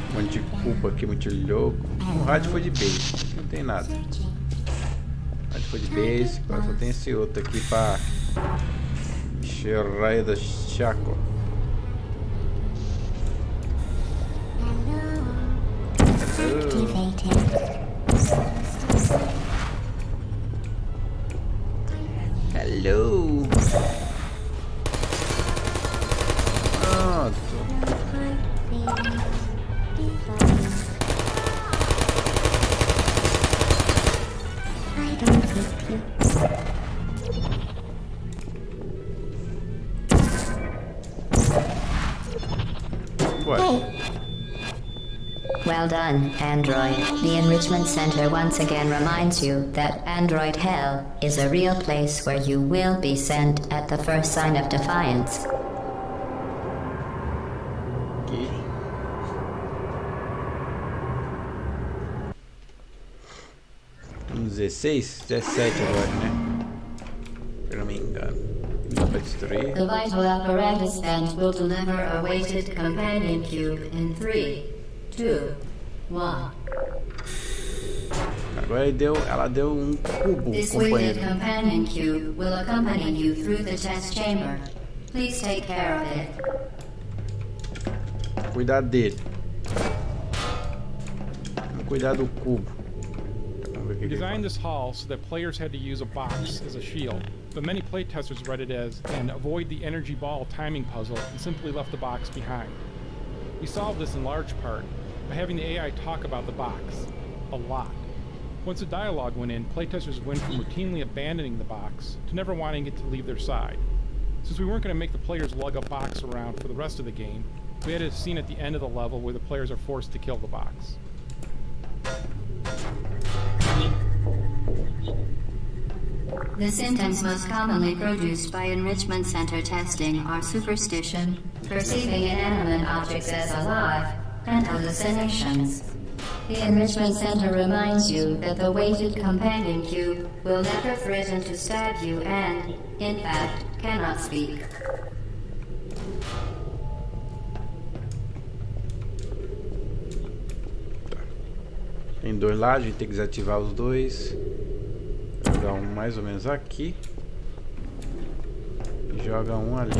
Um monte de culpa aqui, muito louco. O rádio foi de base, aqui não tem nada. O rádio foi de base, agora só tem esse outro aqui pra Xerraia da Chaco. Hello. Pronto. Well done, Android. The Enrichment Center once again reminds you that Android Hell is a real place where you will be sent at the first sign of defiance. Aqui. Um 16? 17 agora, né? Se eu não me engano. Não dá pra destruir. The vital apparatus then will deliver a weighted companion cube in 3, 2, 1. Agora ela deu um cubo, This weighted companheiro. companion cube will accompany you through the test chamber. Please take care of it. Cuidar dele. Vamos cuidar do cubo. Vamos ver o que We que designed this hall so that players had to use a box as a shield, but many playtesters read it as an avoid the energy ball timing puzzle and simply left the box behind. We solved this in large part by having the AI talk about the box. A lot. Once the dialogue went in, playtesters went from routinely abandoning the box to never wanting it to leave their side. Since we weren't going to make the players lug a box around for the rest of the game, we had a scene at the end of the level where the players are forced to kill the box. The symptoms most commonly produced by Enrichment Center testing are superstition, perceiving inanimate objects as alive, and hallucinations. The Enrichment Center reminds you that the weighted companion cube will never threaten to stab you and, in fact, cannot speak. Tem dois lá, a gente tem que desativar os dois. Jogar um mais ou menos aqui. E joga um ali.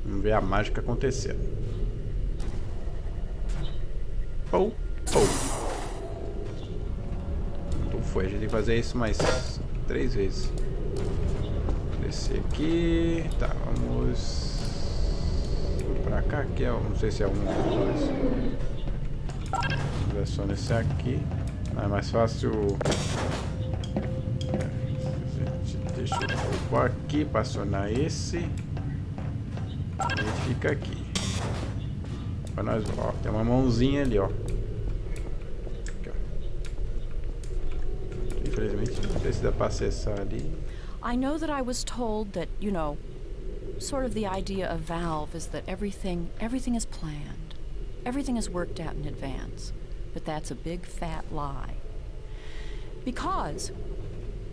Vamos ver a mágica acontecendo. Pou, pou. Então foi, a gente tem que fazer isso mais 3 vezes. Descer aqui. Tá, vamos pra cá, que é, não sei se é um dos dois. É só nesse aqui. É mais fácil. A gente deixa o cubo aqui para acionar esse. A gente fica aqui. Para nós, ó, tem uma mãozinha ali, ó. Aqui, ó. Infelizmente, não sei se dá para acessar ali. I know that I was told that, you know, sort of the idea of Valve is that everything is planned. Everything is worked out in advance. But that's a big fat lie. Because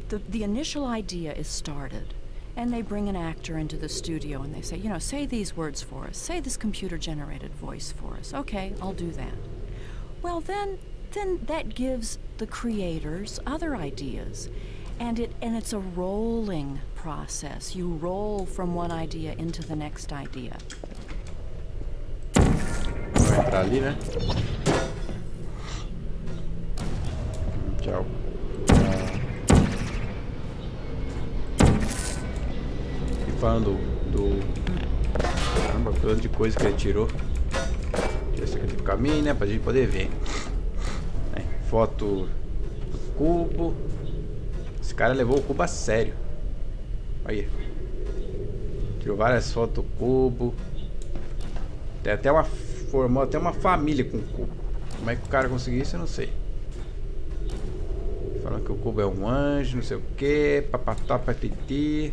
the initial idea is started, and they bring an actor into the studio and they say, you know, say these words for us. Say this computer-generated voice for us. Okay, I'll do that. Well, then that gives the creators other ideas. And it's a rolling process. You roll from one idea into the next idea. Vai entrar ali, né? Tchau. E falando do... Caramba, tanto de coisa que ele tirou. Tira isso aqui do caminho, né? Pra gente poder ver. Foto do cubo. Esse cara levou o cubo a sério. Aí. Tirou várias fotos do cubo. Tem até formou até uma família com o cubo. Como é que o cara conseguiu isso, eu não sei. Falando que o cubo é um anjo, não sei o que. Papatá, patiti.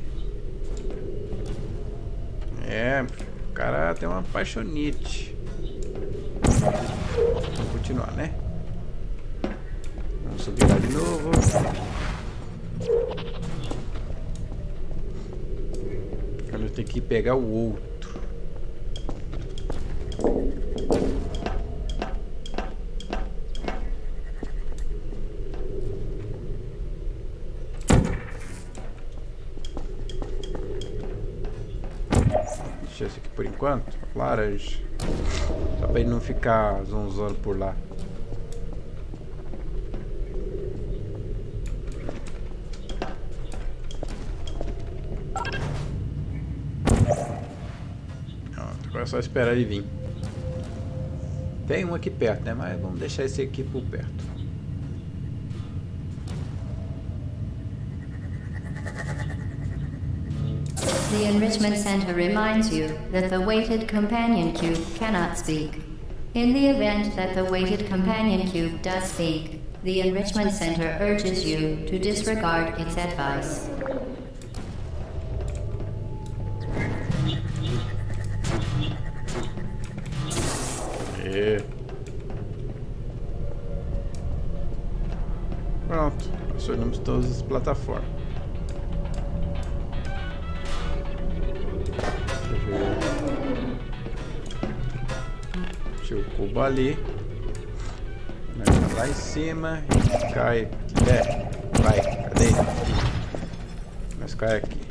O cara tem uma paixonite. Vamos continuar, né? Vamos subir lá de novo. Agora eu tenho que pegar o outro. Deixa esse aqui por enquanto. Laranja. Só pra ele não ficar zonzando por lá. Agora é só esperar ele vir. Tem um aqui perto, né? Mas vamos deixar esse aqui por perto. The Enrichment Center reminds you that the weighted companion cube cannot speak. In the event that the weighted companion cube does speak, the Enrichment Center urges you to disregard its advice. Pronto, acionamos todas as plataformas. Deixa o cubo ali. Vai lá em cima e cai. Vai, cadê? Mas cai aqui.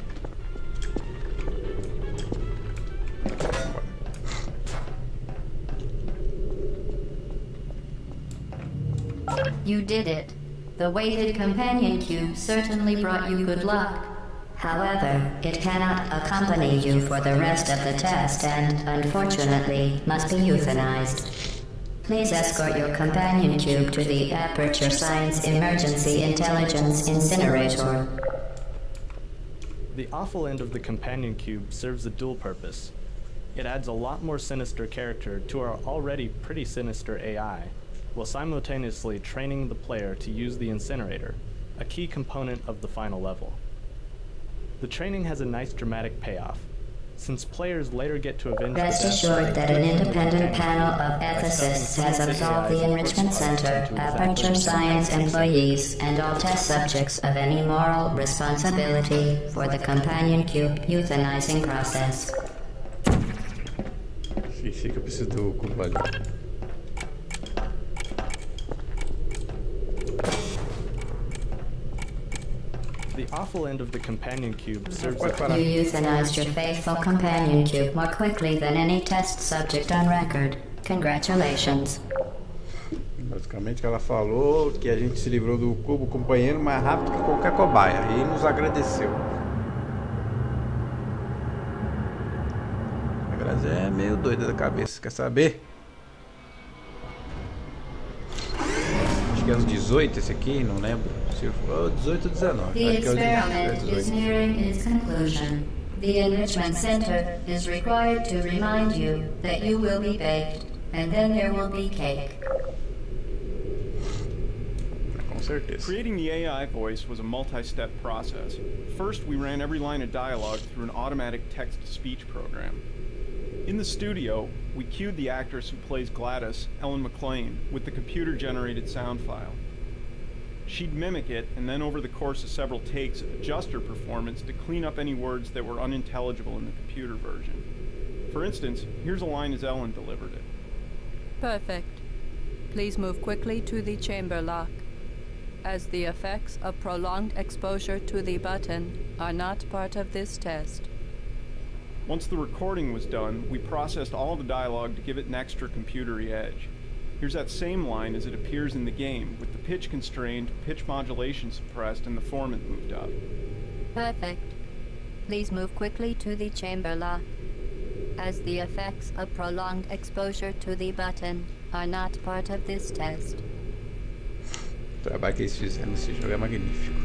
You did it. The weighted companion cube certainly brought you good luck. However, it cannot accompany you for the rest of the test and, unfortunately, must be euthanized. Please escort your companion cube to the Aperture Science Emergency Intelligence Incinerator. The awful end of the companion cube serves a dual purpose. It adds a lot more sinister character to our already pretty sinister AI, while simultaneously training the player to use the incinerator, a key component of the final level. The training has a nice dramatic payoff, since players later get to avenge Rest assured that an independent panel of ethicists has absolved the Enrichment Center, Aperture Science employees, and all test subjects of any moral responsibility for the companion cube euthanizing process. Fica, eu preciso do cubo ali. The awful end of the companion cube serves You euthanized your faithful companion cube more quickly than any test subject on record. Congratulations. Basicamente ela falou que a gente se livrou do cubo companheiro mais rápido que qualquer cobaia e nos agradeceu. A Grazi é meio doida da cabeça, quer saber? Acho que é uns 18 esse aqui, não lembro. Se for 18 ou 19. The experiment is nearing its conclusion. The Enrichment Center is required to remind you that you will be baked, and then there will be cake. Com certeza. Creating the AI voice was a multi-step process. First, we ran every line of dialogue through an automatic text-to-speech program. In the studio, we cued the actress who plays Gladys, Ellen McLean, with the computer-generated sound file. She'd mimic it, and then over the course of several takes, adjust her performance to clean up any words that were unintelligible in the computer version. For instance, here's a line as Ellen delivered it. Perfect. Please move quickly to the chamber lock. as the effects of prolonged exposure to the button are not part of this test. Once the recording was done, we processed all the dialogue to give it an extra computery edge. Here's that same line as it appears in the game, with the pitch constrained, pitch modulation suppressed, and the formant moved up. Perfect. Please move quickly to the chamber lock, as the effects of prolonged exposure to the button are not part of this test. O trabalho que eles fizeram nesse jogo é magnífico.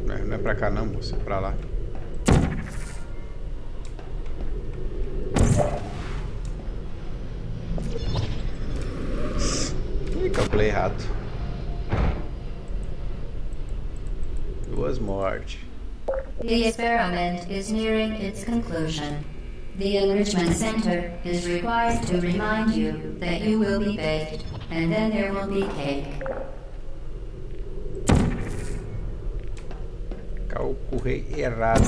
Não é pra cá não, moça, é pra lá. Ih, calculei errado. 2 mortes. The experiment is nearing its conclusion. The enrichment center is required to remind you that you will be baked, and then there will be cake. Calculei errado.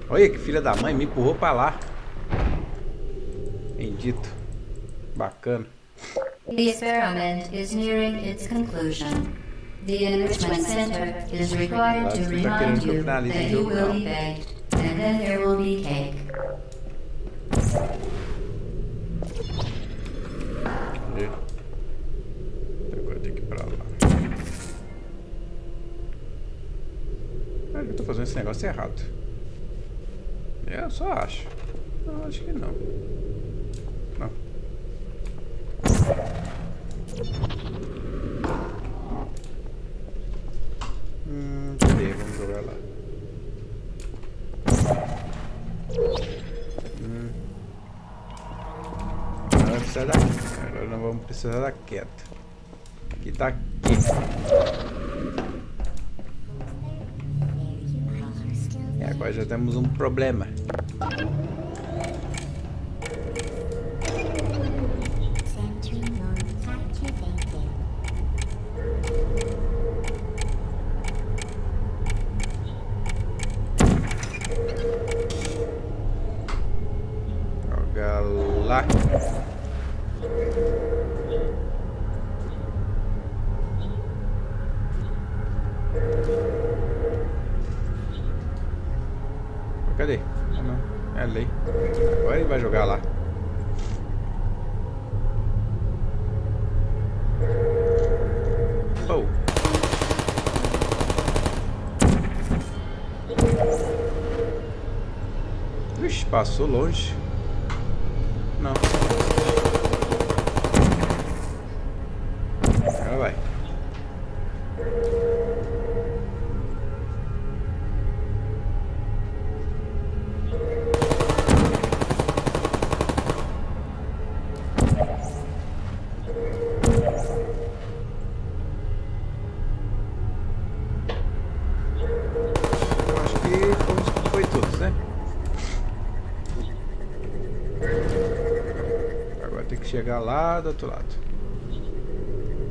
Olha que filha da mãe, me empurrou pra lá. Bendito. Bacana. The experiment is nearing its conclusion. The enrichment center is required to remind you that you will be baked, and then there will be cake. Agora tem que ir pra lá. Eu tô fazendo esse negócio errado. Eu só acho. Não, acho que não. Não. Cadê? Vamos jogar lá. Agora vai precisar daqui. Agora não vamos precisar da queda. Aqui tá aqui. E agora já temos um problema. Joga lá. Cadê? Ah, não. É ali. Agora ele vai jogar lá. Oh. Ixi, passou longe. Não. Agora vai. Chegar lá do outro lado.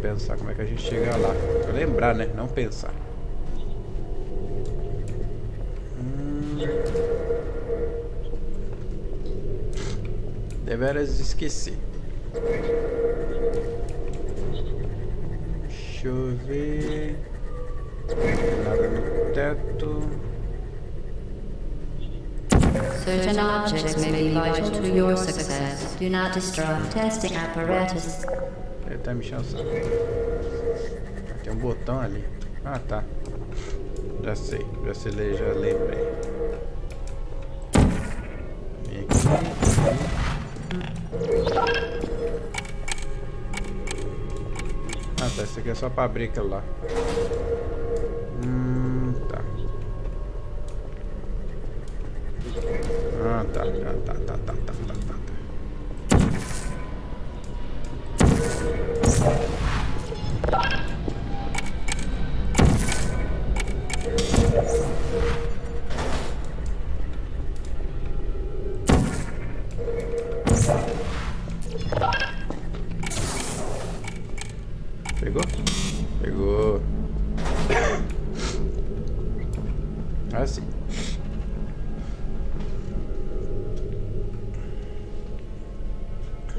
Pensar como é que a gente chega lá. Pra lembrar, né? Não pensar. Deveras esqueci. Deixa eu ver. Nada no teto. Certain objects may be vital to your success. Do not destroy testing apparatus. Ele tá me chançando. Tem um botão ali. Ah, tá. Já sei. Já lembrei. Vem aqui. Ah, tá. Isso aqui é só pra abrir aquilo lá. Tá. Ah, tá. Pegou? Pegou. Assim.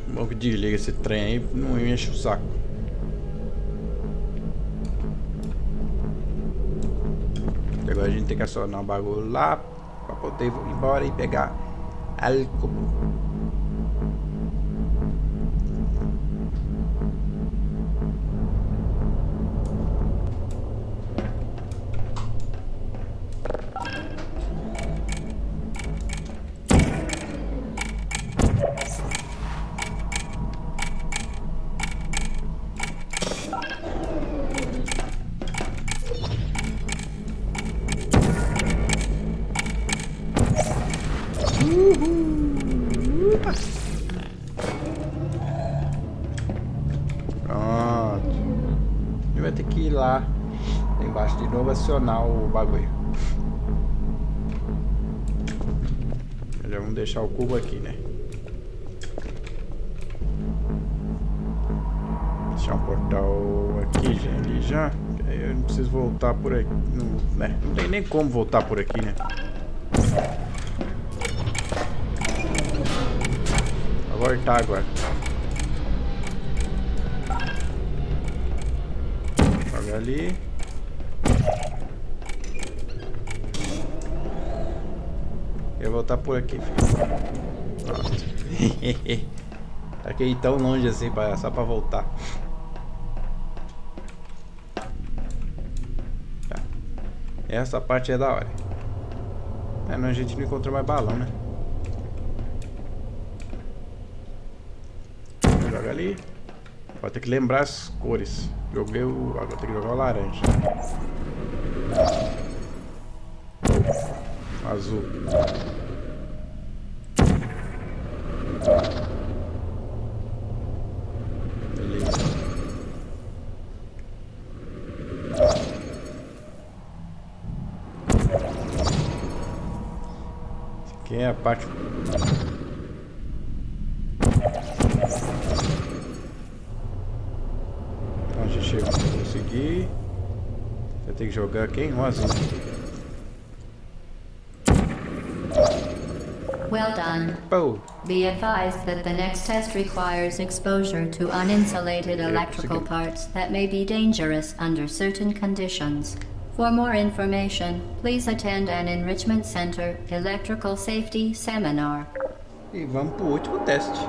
Bom que desliga esse trem aí, não enche o saco. Agora a gente tem que acionar o bagulho lá pra poder ir embora e pegar álcool. Pronto. E vai ter que ir lá embaixo de novo acionar o bagulho. Já vamos deixar o cubo aqui, né? Deixar um portal aqui já, ali já. Aí eu não preciso voltar por aqui. Não, né? Não tem nem como voltar por aqui, né? Vou voltar agora. Joga ali. Eu vou voltar por aqui, filho. Pronto. Tá aqui tão longe assim, só pra voltar. Tá. Essa parte é da hora. Não, a gente não encontrou mais balão, né? Joga ali. Vai ter que lembrar as cores. Joguei o... Agora tem que jogar o laranja. Azul. Beleza. Essa aqui é a parte... Então a gente chega pra conseguir. Vai ter que jogar quem? O azul. Well done. Be advised that the next test requires exposure to uninsulated electrical parts that may be dangerous under certain conditions. For more information, please attend an Enrichment Center Electrical Safety Seminar. E vamos pro último teste.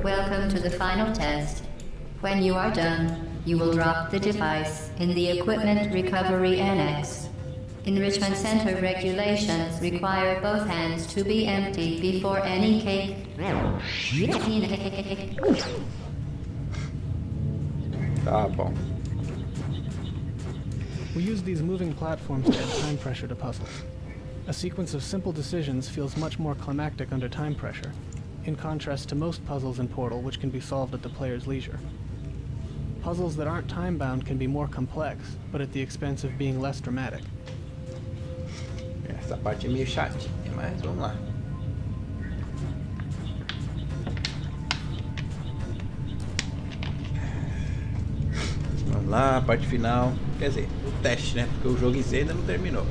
Welcome to the final test. When you are done, you will drop the device in the Equipment Recovery Annex. Enrichment Center regulations require both hands to be empty before any cake. Tá bom. We use these moving platforms to add time pressure to puzzles. A sequence of simple decisions feels much more climactic under time pressure, in contrast to most puzzles in Portal, which can be solved at the player's leisure. Puzzles that aren't time-bound can be more complex, but at the expense of being less dramatic. Essa parte é meio chatinha, mas vamos lá. Vamos lá, a parte final. Quer dizer, o teste, né? Porque o jogo em si ainda não terminou.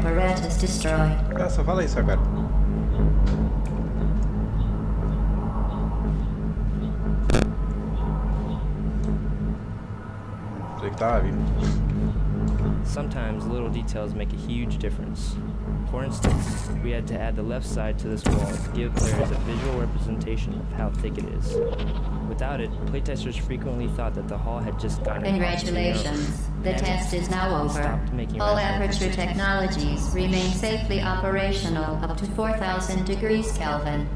apparatus destroyed. Ah, só fala isso agora. Sei que tava vindo. Sometimes little details make a huge difference. For instance, we had to add the left side to this wall to give players a visual representation of how thick it is. Without it, playtesters frequently thought that the hall had just gotten Congratulations. The test is now over. All Aperture technologies remain safely operational up to 4,000 degrees Kelvin.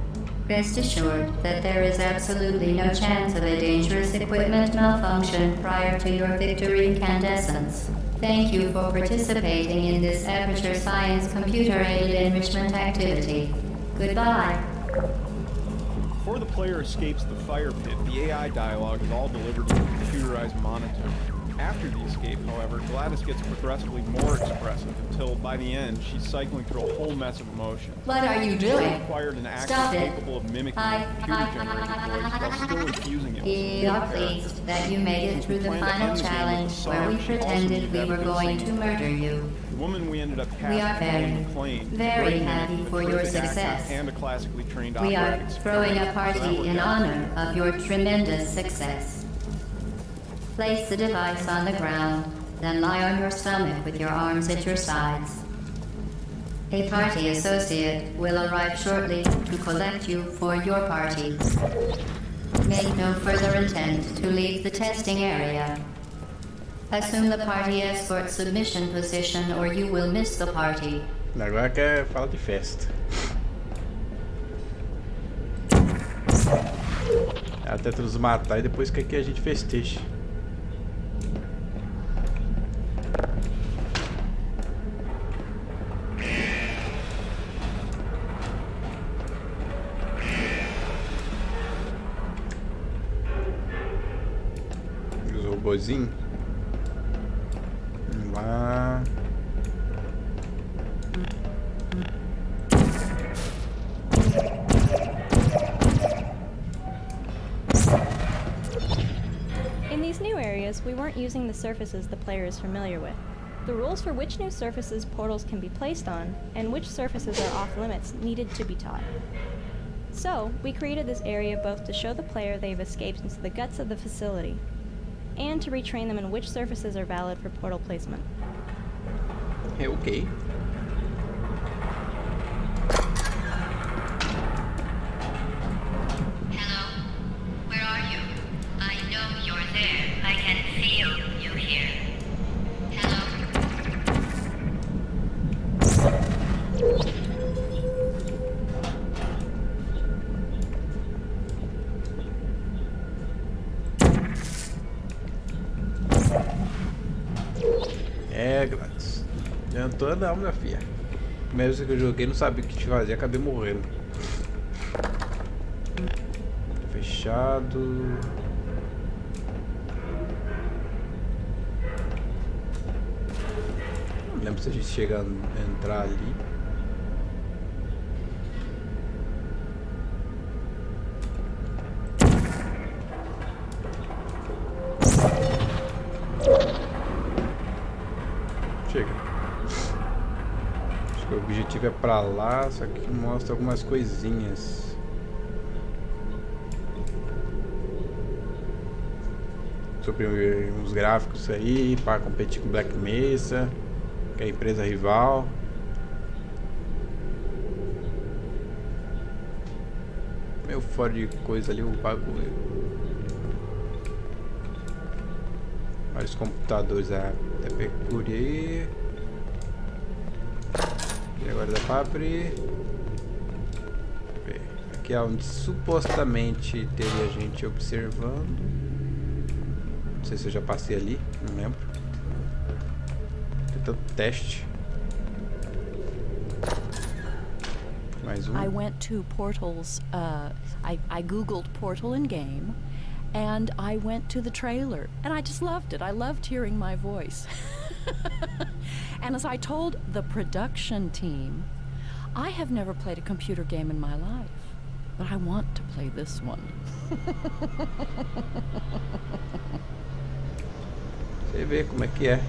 Rest assured that there is absolutely no chance of a dangerous equipment malfunction prior to your victory incandescence. Thank you for participating in this Aperture Science computer-aided enrichment activity. Goodbye. Before the player escapes the fire pit, the AI dialogue is all delivered to a computerized monitor. After the escape, however, Gladys gets progressively more expressive until, by the end, she's cycling through a whole mess of emotions. What are you doing? She acquired an actor Stop it. capable of mimicking a computer-generated voice while still infusing it with We are pleased that you made it through the final challenge where we pretended we were going to murder you. The woman we ended up We are casting very happy for your success. and a classically trained We are operating throwing a experience. party in honor of your tremendous success. Place the device on the ground, then lie on your stomach with your arms at your sides. A party associate will arrive shortly to collect you for your party. Make no further attempt to leave the testing area. Assume the party escort submission position or you will miss the party. Agora que é fala de festa. Até nos matar e depois que a gente festeje. Os robozinhos. Vamos lá. In these new areas, we weren't using the surfaces the player is familiar with. The rules for which new surfaces portals can be placed on, and which surfaces are off limits, needed to be taught. So, we created this area both to show the player they've escaped into the guts of the facility, and to retrain them in which surfaces are valid for portal placement. É ok. Where are you? I know you're there. I can feel you here. Hello? É, Gladys. Adiantou não, minha filha. Primeira vez que eu joguei, não sabia o que fazer, acabei morrendo. Fechado. Não lembro se a gente chega a entrar ali. Chega. Acho que o objetivo é pra lá, só que mostra algumas coisinhas. Sobre uns gráficos aí para competir com Black Mesa, que é a empresa rival. Meio fora de coisa ali o bagulho. Vários computadores até procurei. E agora dá pra abrir. Aqui é onde supostamente teria gente observando. Não sei se eu já passei ali, não lembro. Tentando teste. Mais um. I went to portals. I googled portal in game, and I went to the trailer, and I just loved it. I loved hearing my voice. And as I told the production team, I have never played a computer game in my life, but I want to play this one. Você vê como é que é.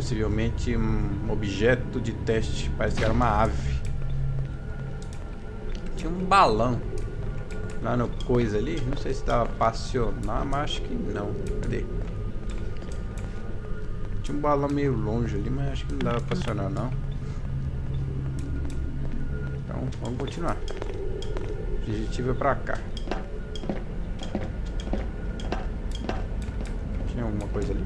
possivelmente um objeto de teste. Parece que era uma ave. Tinha um balão lá no coisa ali. Não sei se dava pra acionar, mas acho que não. Cadê? Tinha um balão meio longe ali, mas acho que não dava pra acionar não. Então vamos continuar. O objetivo é pra cá. Tinha alguma coisa ali?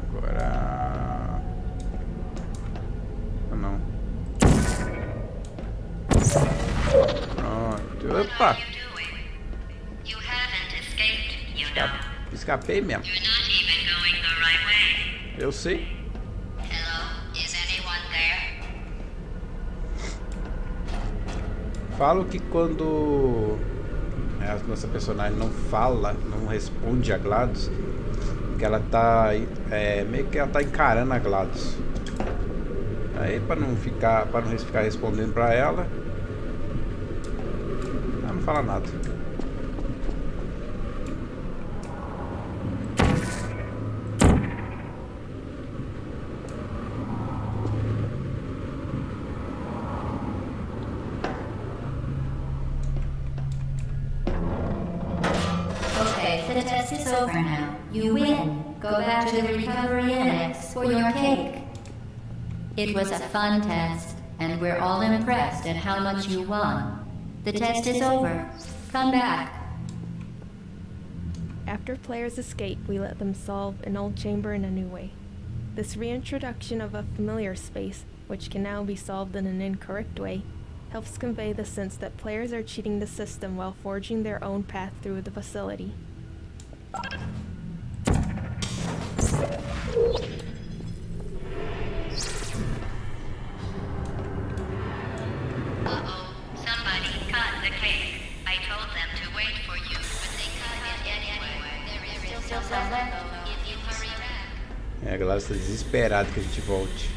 Agora... não. Pronto. Opa! Escapei mesmo. Eu sei. Falo que quando a nossa personagem não fala, não responde a GLaDOS, que ela tá meio que ela tá encarando a GLaDOS. Aí para não ficar respondendo para ela, ela não fala nada. The test is over now. You win. Go back to the recovery annex for your cake. It was a fun test, and we're all impressed at how much you won. The test is over. Come back. After players escape, we let them solve an old chamber in a new way. This reintroduction of a familiar space, which can now be solved in an incorrect way, helps convey the sense that players are cheating the system while forging their own path through the facility. Somebody cut the cake. I told them to wait for you, but they cut it anyway. There is still some left if you hurry back. A GLaDOS está desesperada que a gente volte.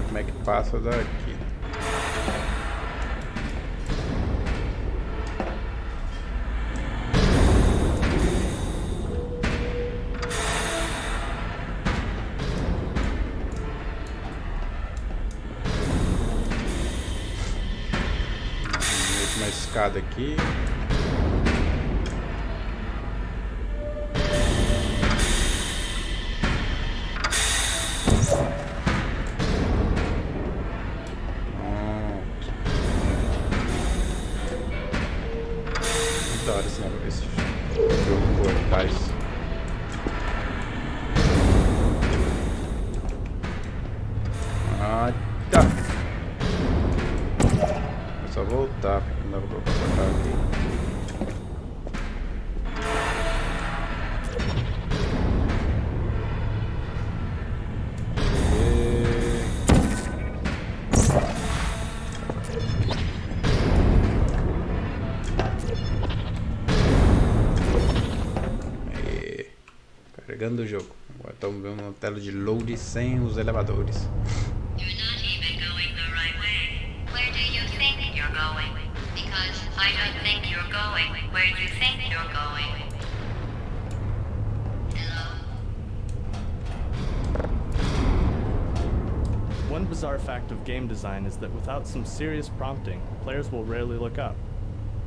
Como é que passa daqui? Última escada aqui. Esse jogo portais. Ah, tá. É só voltar. Não dá pra botar aqui. Do jogo. Agora estamos vendo uma tela de load sem os elevadores. One bizarre fact of game design is that without some serious prompting, players will rarely look up.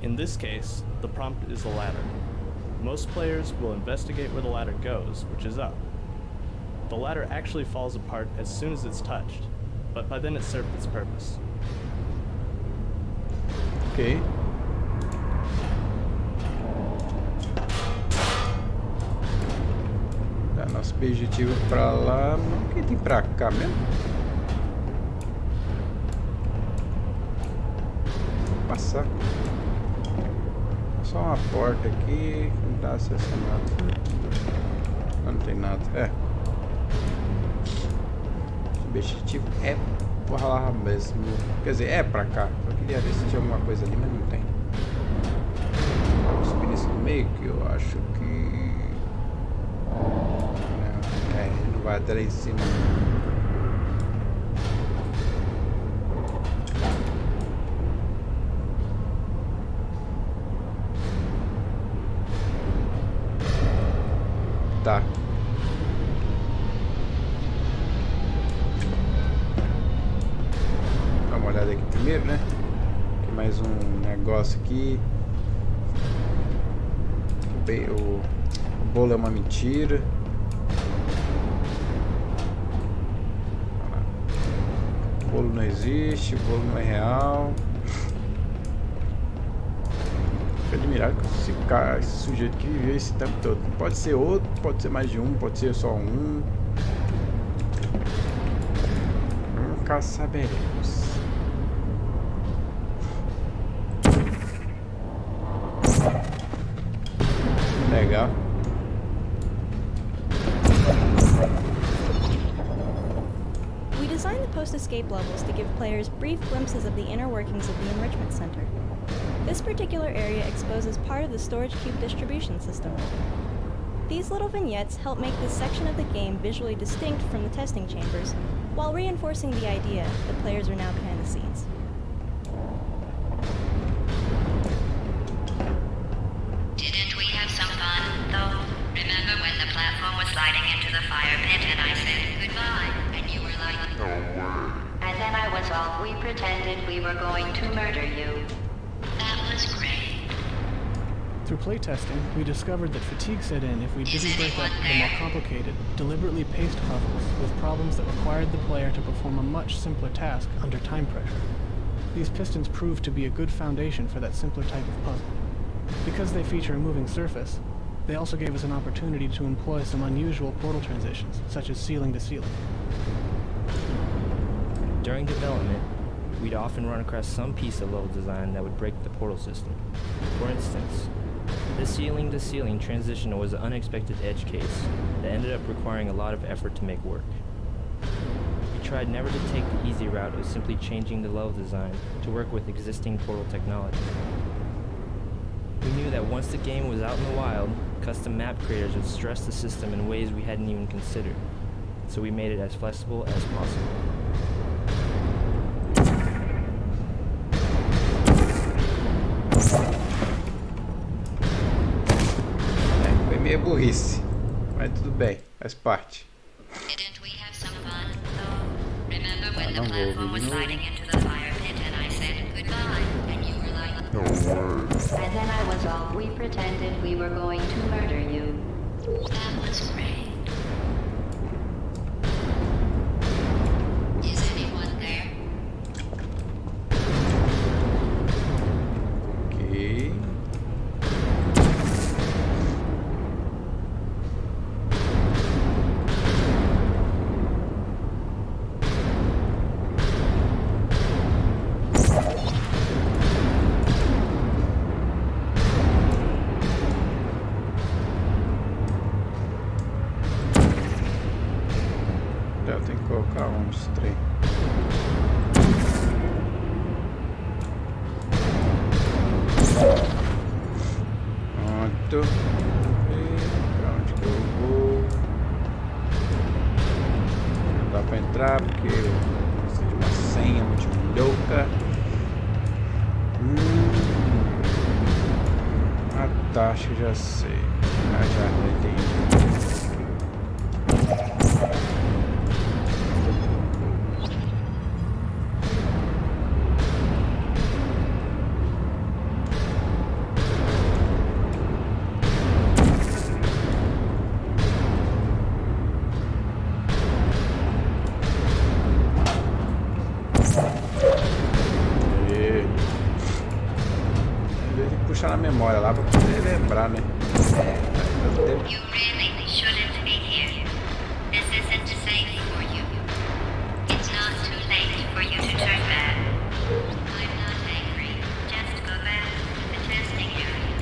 In this case, the prompt is a ladder. Most players will investigate where the ladder goes, which is up. The ladder actually falls apart as soon as it's touched, but by then it's served its purpose. Ok. Tá, nosso objetivo é pra lá. Não, quem tem pra cá mesmo? Vou passar. Só uma porta aqui, não dá acesso a nada. Não tem nada. O objetivo é pra lá mesmo. Quer dizer, é pra cá. Só queria ver se tinha alguma coisa ali, mas não tem. nesse do meio, que eu acho que... Não, ele não vai até lá em cima. Tá. Dá uma olhada aqui primeiro, né? Tem mais um negócio aqui. O bolo é uma mentira. O bolo não existe, o bolo não é real. Fico admirado com esse sujeito que viveu esse tempo todo. Pode ser outro, pode ser mais de um, pode ser só um. Nunca saberemos. Legal. We designed the post-escape levels to give players brief glimpses of the inner workings of the Enrichment Center. This particular area exposes part of the storage cube distribution system. These little vignettes help make this section of the game visually distinct from the testing chambers, while reinforcing the idea that players are now behind the scenes. Didn't we have some fun, though? Remember when the platform was sliding into the fire pit and I said goodbye, and you were like, no way. And then I was off. We pretended we were going to murder you. That was great. Through playtesting, we discovered that fatigue set in if we didn't break up the more complicated, deliberately paced puzzles with problems that required the player to perform a much simpler task under time pressure. These pistons proved to be a good foundation for that simpler type of puzzle. Because they feature a moving surface, they also gave us an opportunity to employ some unusual portal transitions, such as ceiling to ceiling. During development, we'd often run across some piece of level design that would break the portal system. For instance, the ceiling-to-ceiling transition was an unexpected edge case that ended up requiring a lot of effort to make work. We tried never to take the easy route of simply changing the level design to work with existing portal technology. We knew that once the game was out in the wild, custom map creators would stress the system in ways we hadn't even considered, so we made it as flexible as possible. Foi meio burrice, mas tudo bem, faz parte. Não vou ouvir de novo. No way. And then I was off. We pretended we were going to murder you. That was great. Is anyone there? Ok. Eu tenho que colocar uns trem. Pronto. E pra onde que eu vou? Não dá pra entrar porque eu preciso de uma senha muito louca. Ah tá, acho que já sei. Já entendi. Puxar na memória lá pra poder lembrar, né? You really shouldn't be here. This isn't safe for you. It's not too late for you to turn back. I'm not angry. Just go back to the testing area.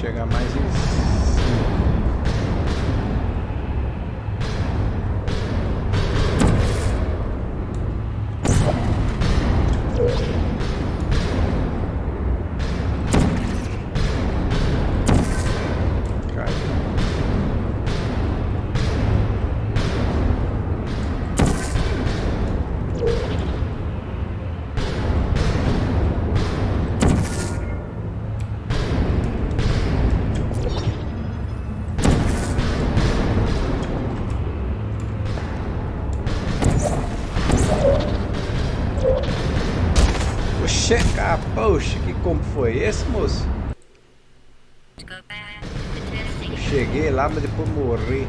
chegar mais em cima. Poxa, que como foi esse, moço? Eu cheguei lá, mas depois morri.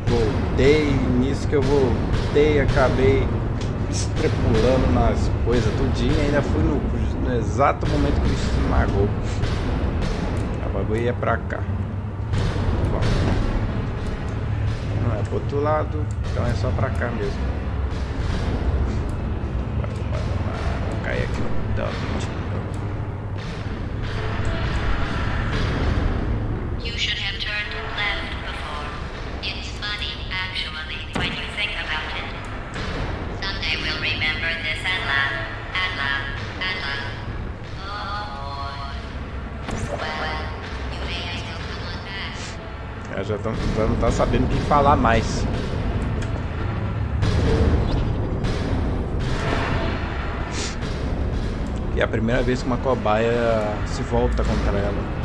Voltei, nisso que eu voltei, acabei estrepulando nas coisas tudinho, ainda fui no exato momento que isso esmagou. A bagulho ia pra cá. Bom, não é pro outro lado, então é só pra cá mesmo. Vou cair aqui no dump. You should have turned left before. It's funny, actually, when you think about it. Someday we'll remember this and laugh, and laugh, and laugh. Oh boy. Well, you may as well come on back. Já não tá sabendo o que falar mais. E é a primeira vez que uma cobaia se volta contra ela.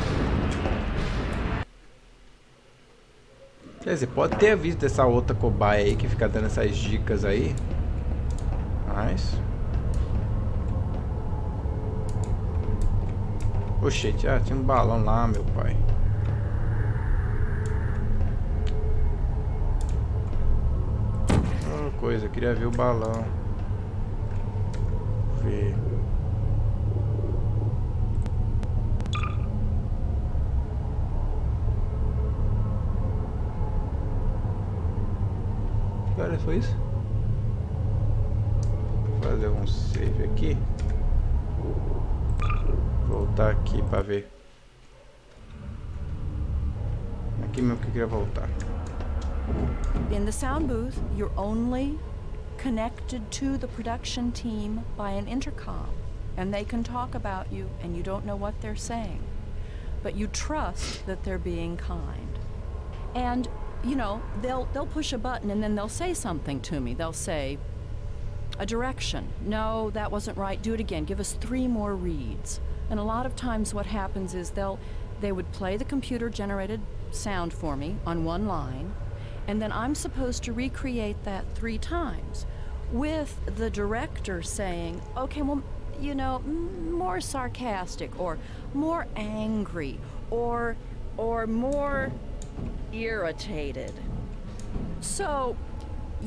Quer dizer, pode ter visto essa outra cobaia aí que fica dando essas dicas aí. Mas... Oxente, tinha um balão lá, meu pai. Oh, coisa, eu queria ver o balão. Ver. Agora foi isso? Vou fazer um save aqui. Voltar aqui para ver. Aqui mesmo que eu queria voltar. In the sound booth, you're only connected to the production team by an intercom, and they can talk about you and you don't know what they're saying, but you trust that they're being kind. And you know, they'll push a button and then they'll say something to me. They'll say a direction. No, that wasn't right. Do it again. Give us 3 more reads. And a lot of times what happens is they would play the computer generated sound for me on one line, and then I'm supposed to recreate that 3 times with the director saying, okay, well, you know, more sarcastic or more angry or more irritated. So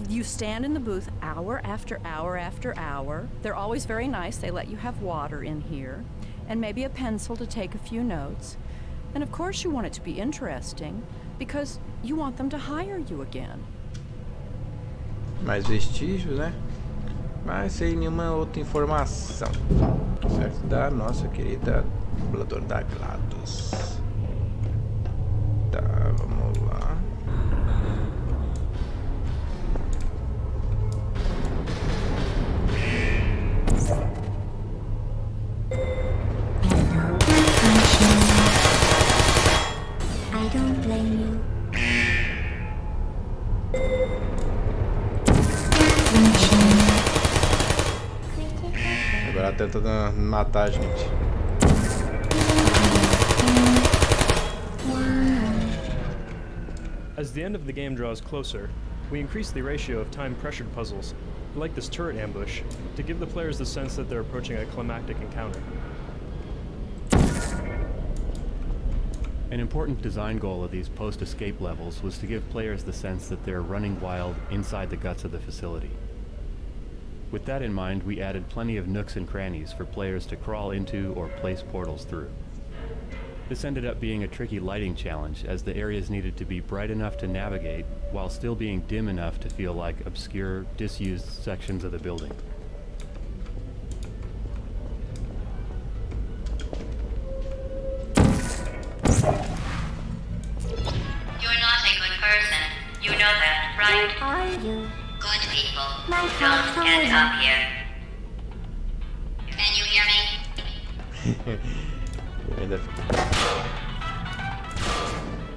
you stand in the booth hour after hour after hour. They're always very nice. They let you have water in here and maybe a pencil to take a few notes. And of course you want it to be interesting because you want them to hire you again. Mais vestígios, né? Mas sem nenhuma outra informação. Certo? Da nossa querida dubladora da GLaDOS. Tá, vamos lá. I don't blame you. Agora ela tenta matar a gente. As the end of the game draws closer, we increase the ratio of time-pressured puzzles, like this turret ambush, to give the players the sense that they're approaching a climactic encounter. An important design goal of these post-escape levels was to give players the sense that they're running wild inside the guts of the facility. With that in mind, we added plenty of nooks and crannies for players to crawl into or place portals through. This ended up being a tricky lighting challenge, as the areas needed to be bright enough to navigate while still being dim enough to feel like obscure, disused sections of the building. You're not a good person. You know that, right? Who are you? Good people. My Don't father. get up here. Can you hear me?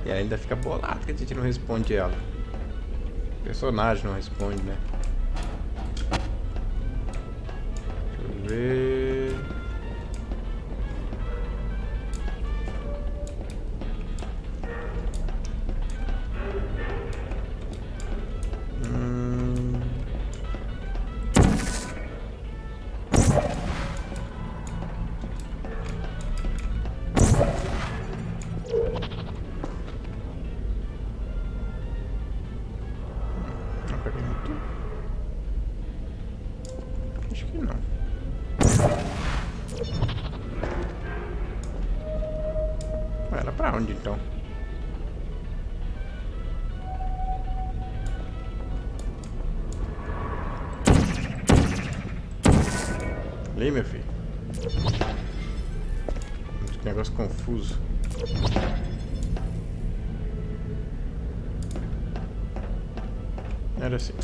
E ela ainda fica bolada que a gente não responde ela. O personagem não responde, né? Deixa eu ver. Acho que não. Era pra onde então? Ali, meu filho. Que negócio confuso. Era assim.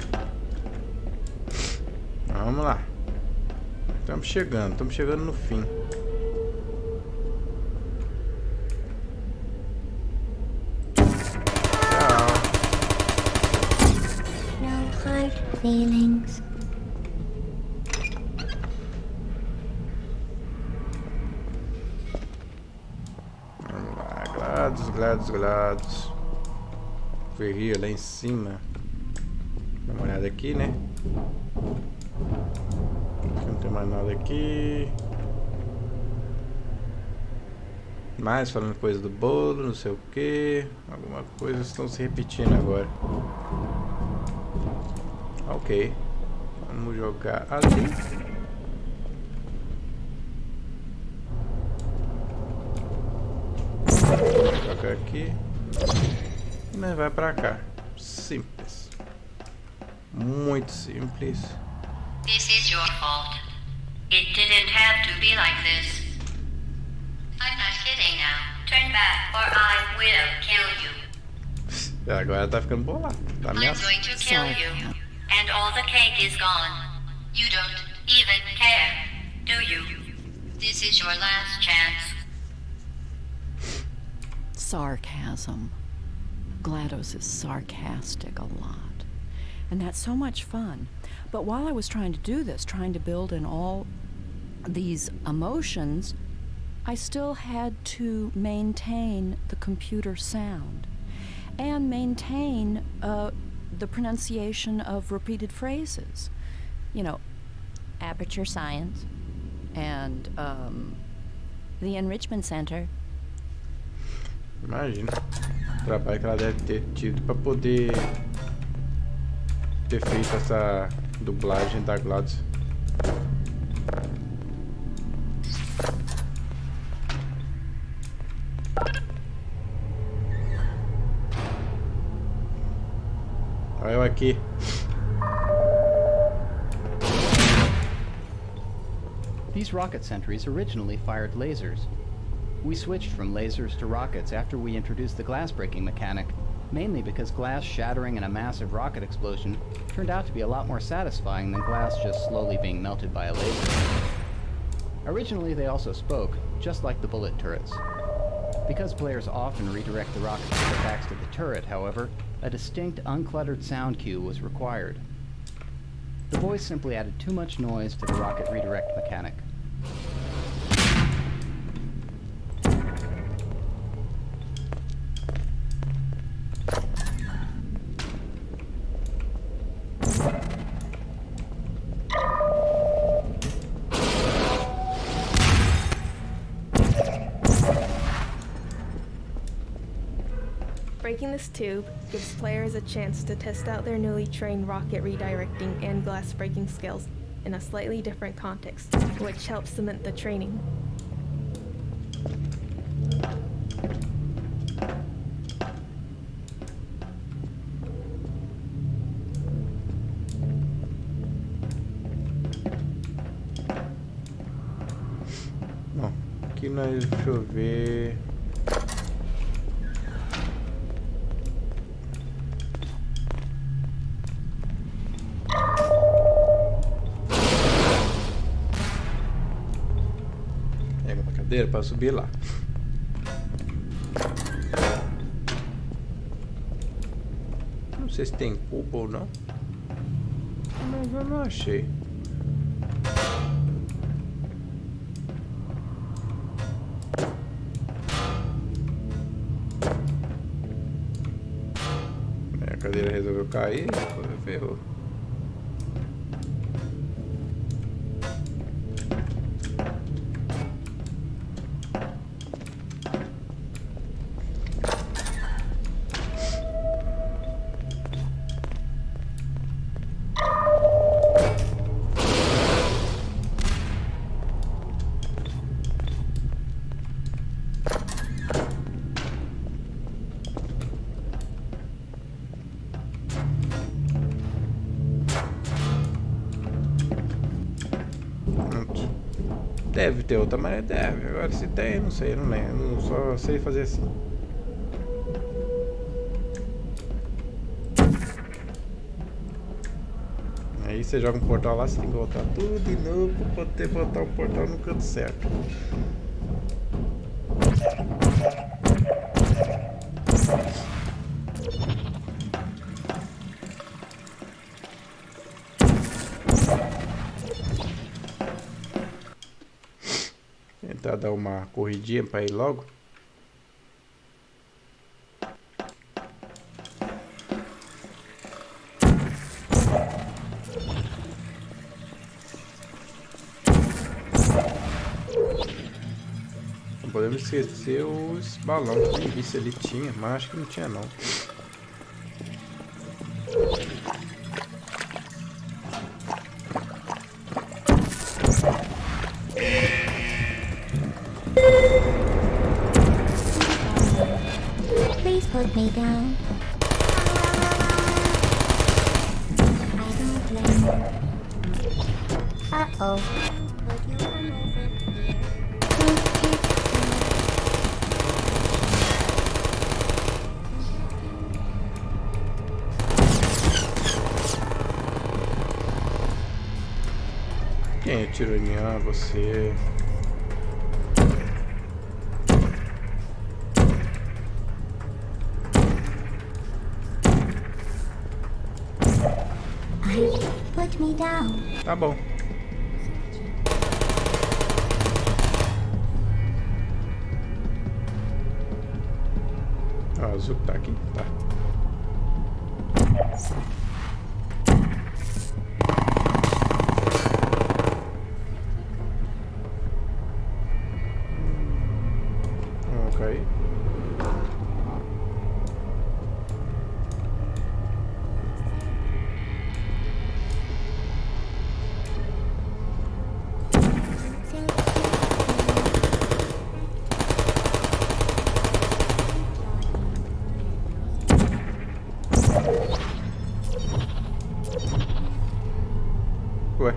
Vamos lá. Estamos chegando no fim. Tchau. No hard feelings. Vamos lá, glados. Ferria lá em cima. Dá uma olhada aqui, né? Não tem mais nada aqui. Mais falando coisa do bolo, não sei o que. Alguma coisa estão se repetindo agora. Ok. Vamos jogar ali. Vou jogar aqui. E nós vai pra cá. Simples. Muito simples. This is your fault. It didn't have to be like this. I'm not kidding now. Turn back or I will kill you. Agora tá ficando bolado. Tá I'm going to kill you. And all the cake is gone. You don't even care, do you? This is your last chance. Sarcasm. GLaDOS is sarcastic a lot. And that's so much fun. But while I was trying to do this, trying to build in all these emotions, I still had to maintain the computer sound and maintain the pronunciation of repeated phrases. You know, aperture science and the enrichment center. Imagina o trabalho que ela deve ter tido para poder ter feito essa dublagem da GLaDOS. Olha eu aqui. These rocket sentries originally fired lasers. We switched from lasers to rockets after we introduced the glass breaking mechanic, mainly because glass shattering in a massive rocket explosion turned out to be a lot more satisfying than glass just slowly being melted by a laser. Originally, they also spoke, just like the bullet turrets. Because players often redirect the rockets with their backs to the turret, however, a distinct, uncluttered sound cue was required. The voice simply added too much noise to the rocket redirect mechanic. Breaking this tube gives players a chance to test out their newly trained rocket redirecting and glass breaking skills in a slightly different context, which helps cement the training. Bom, aqui nós, deixa eu ver. Pega uma cadeira para subir lá. Não sei se tem cubo ou não. Mas eu não achei. A cadeira resolveu cair, ferrou. Deve ter outra, mas deve. Agora se tem, não sei, não lembro. Eu só sei fazer assim. Aí você joga um portal lá, você tem que voltar tudo de novo pra poder botar o portal no canto certo. Tentar dar uma corridinha para ir logo. Não podemos esquecer os balões que eu vi se ele tinha, mas acho que não tinha não. Please put me down. I don't blame you. Uh-oh. Quem atirou em mim? Ah, você. Put me down. Tá bom. Ah, o azul tá aqui, tá. Ok. Ué.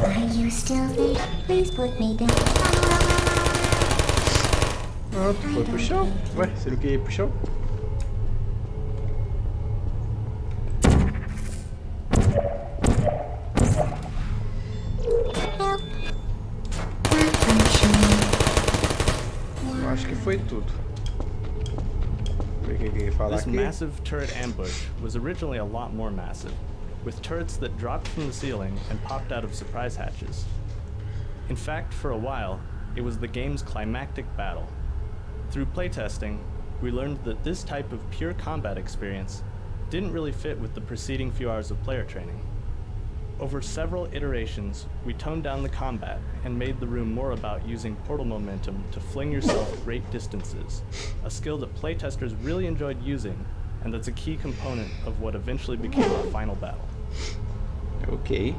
Are you still there? Please put me down. Ah, tu foi pro chão? Ué, você não queria ir pro chão? Eu acho que foi tudo. Ver o que ele fala This aqui. massive turret ambush was originally a lot more massive, with turrets that dropped from the ceiling and popped out of surprise hatches. In fact, for a while, it was the game's climactic battle. Through playtesting, we learned that this type of pure combat experience didn't really fit with the preceding few hours of player training. Over several iterations, we toned down the combat and made the room more about using portal momentum to fling yourself great distances, a skill that playtesters really enjoyed using, and that's a key component of what eventually became our final battle. Ok.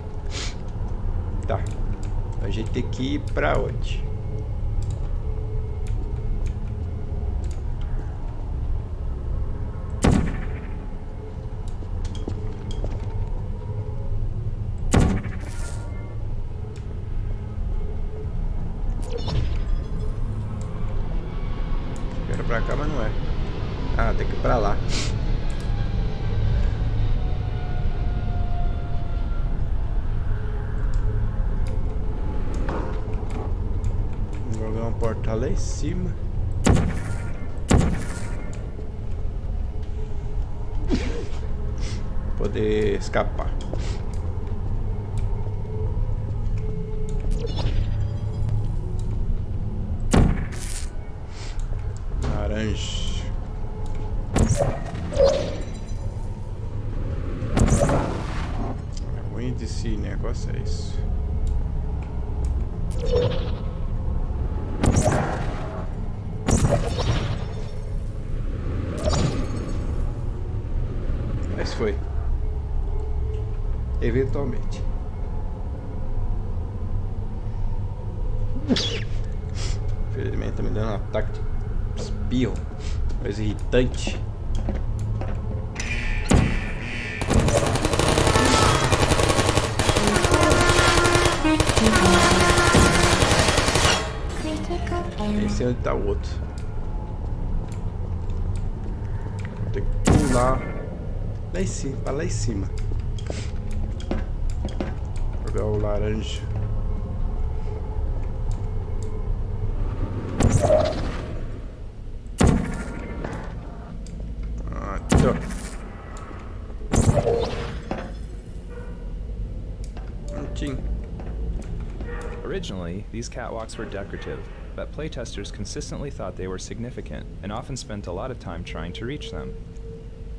Tá. A gente tem que ir pra onde? Quero pra cá, mas não é. Ah, tem que ir pra lá. Jogar uma porta lá em cima. Poder escapar. Laranja. É ruim desse negócio, é isso. Mas foi. Eventualmente. Infelizmente tá me dando um ataque de espirro. Coisa irritante. Esse é onde tá o outro. Vou ter que pular lá em cima, pra lá em cima. Jogar o laranja. Originally, these catwalks were decorative, but playtesters consistently thought they were significant and often spent a lot of time trying to reach them.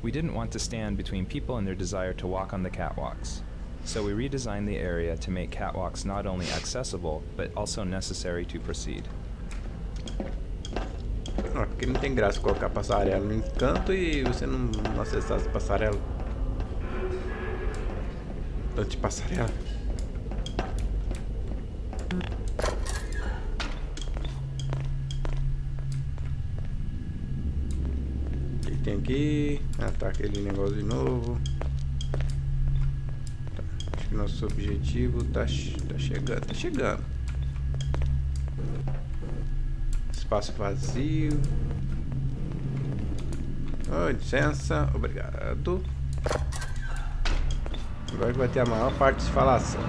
We didn't want to stand between people and their desire to walk on the catwalks, so we redesigned the area to make catwalks not only accessible, but also necessary to proceed. Porque não tem graça colocar passarela no canto e você não acessar as passarelas. Tanto de passarela. O que tem aqui? Ah, tá aquele negócio de novo. Tá. Acho que nosso objetivo tá chegando. Tá chegando. Espaço vazio. Oh, licença, obrigado. Agora que vai ter a maior parte de falação.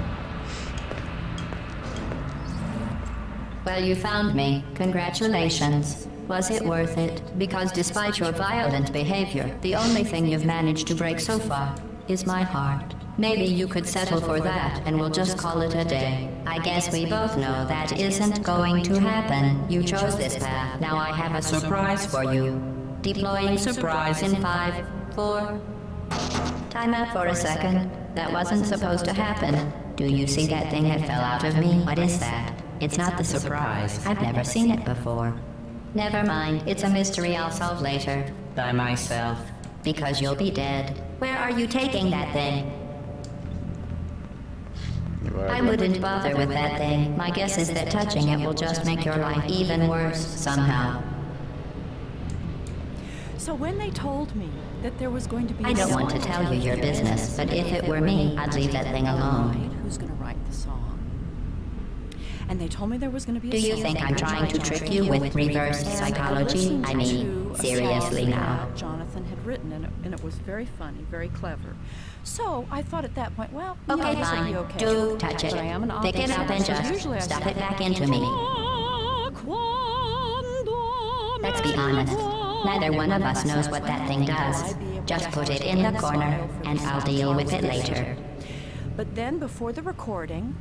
Well, you found me. Congratulations. Was it worth it? Because despite your violent behavior, the only thing you've managed to break so far is my heart. Maybe you could settle for that and we'll just call it a day. I guess we both know that isn't going to happen. You chose this path. Now I have a surprise for you. Deploying surprise in 5, 4... Time out for a second. That wasn't supposed to happen. Do you see that thing that fell out of me? What is that? It's not the surprise. I've never seen it before. Never mind. It's a mystery I'll solve later. By myself. Because you'll be dead. Where are you taking that thing? I wouldn't bother with that thing. My guess is that touching it will just make your life even worse, somehow. So when they told me that there was going to be I don't want to tell you your business, but if it were me, I'd leave that thing alone. Who's going to write the song? And they told me there was going to be a Do you think I'm trying to trick you with reverse psychology? I mean, seriously now. Jonathan had written, and it was very funny, very clever. So I thought at that point, well, okay, this will fine. be okay. Do touch it. Pick it up and just stuff it back into me. Let's be honest. Neither one of us knows what that thing does. Just put it in the corner, and I'll deal with it later. But then, before the recording,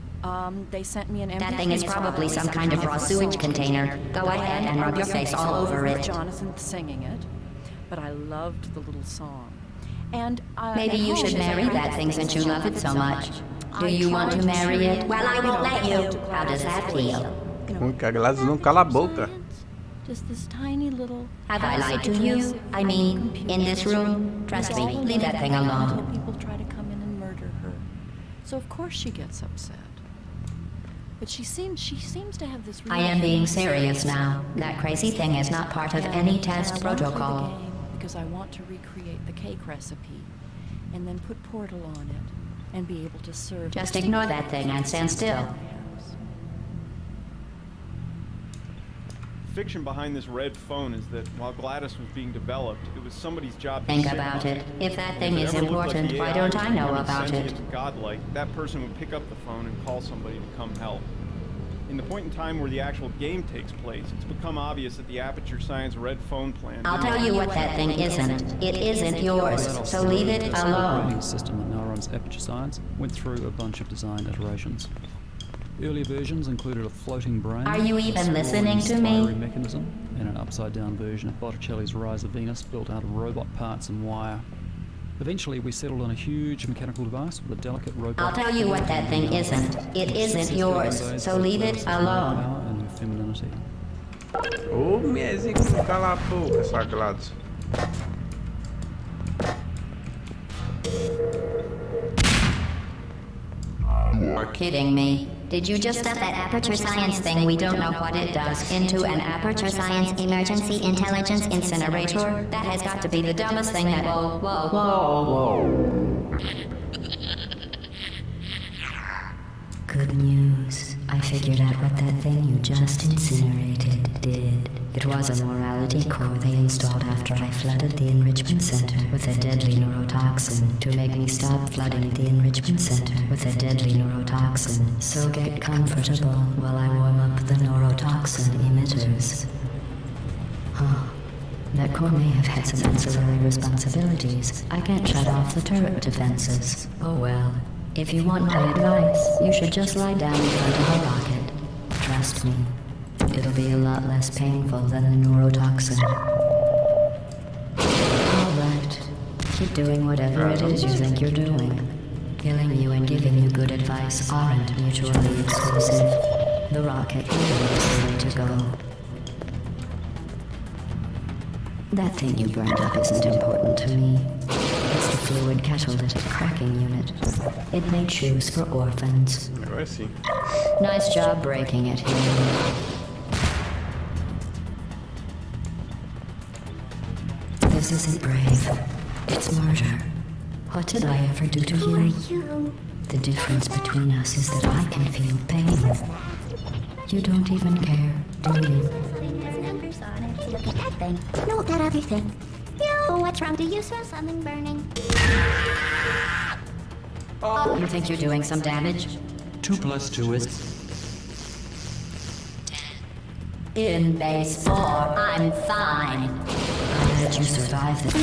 they sent me an MP3 That thing is probably some kind of raw sewage container. Go ahead and rub your face all over it. Jonathan singing it, but I loved the little song. And maybe you should marry that thing since you love it so much. Do you want to marry it? Well, I won't let you. How does that feel? Que a Gladys não cala a boca. Just this tiny little... Have I lied to you? I mean, in this room? Trust me, leave that thing alone. People try to come in and murder her. So of course she gets upset. But she seems to have this... I am being serious now. That crazy thing is not part of any test protocol. Because I want to recreate the cake recipe and then put Portal on it and be able to serve... Just ignore that thing and stand still. Fiction behind this red phone is that while Gladys was being developed, it was somebody's job to Think sit about on it. If that thing If is it ever looked important, like the why AI don't I know was about it? sentient and godlike, that person would pick up the phone and call somebody to come help. In the point in time where the actual game takes place, it's become obvious that the Aperture Science red phone plan... I'll tell you what that thing isn't. It isn't yours, so leave it The alone. operating system that now runs Aperture Science went through a bunch of design iterations. Earlier versions included a floating brain, Are you even a listening to sprawling me? spidery mechanism, and an upside-down version of Botticelli's Rise of Venus built out of robot parts and wire. Eventually, we settled on a huge mechanical device with a delicate robot... I'll tell you what that thing isn't. It isn't yours, so leave it alone. Power and her femininity. Ô, Mezinho, cala a boca, essa Gladys. You're kidding me. Did you just stuff that Aperture Science thing, we don't know what it does, into an Aperture Science Emergency Intelligence Incinerator? That has got to be the dumbest thing that... Whoa, whoa, whoa. Good news. I figured out what that thing you just incinerated did. It was a morality core they installed after I flooded the enrichment center with a deadly neurotoxin to make me stop flooding the enrichment center with a deadly neurotoxin. So get comfortable while I warm up the neurotoxin emitters. Huh. That core may have had some ancillary responsibilities. I can't shut off the turret defenses. Oh well. If you want my advice, you should just lie down in front of a rocket. Trust me, it'll be a lot less painful than the neurotoxin. Alright, keep doing whatever it is you think you're doing. Killing you and giving you good advice aren't mutually exclusive. The rocket really is the way to go. That thing you burned up isn't important to me. It's the fluid catalytic cracking unit. It made shoes for orphans. I see. Nice job breaking it here. This isn't brave. It's murder. What did I ever do to you? The difference between us is that I can feel pain. You don't even care, do you? Look at that thing. No, that other thing. Yo, what's wrong? Do you smell something burning? Oh, you think you're doing some damage? 2 + 2 is... In base 4, I'm fine. I let you survive this.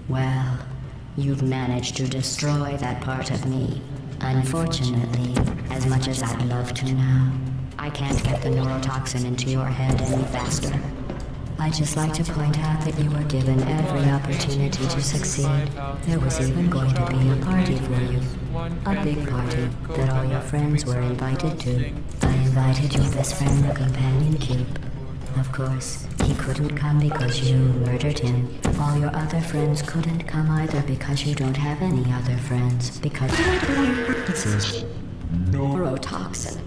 Well, you've managed to destroy that part of me. Unfortunately, as much as I'd love to now, I can't get the neurotoxin into your head any faster. I'd just like to point out that you were given every opportunity to succeed. There was even going to be a party for you. A big party that all your friends were invited to. I invited your best friend, the companion cube. Of course, he couldn't come because you murdered him. All your other friends couldn't come either because you don't have any other friends. Because it's neurotoxin.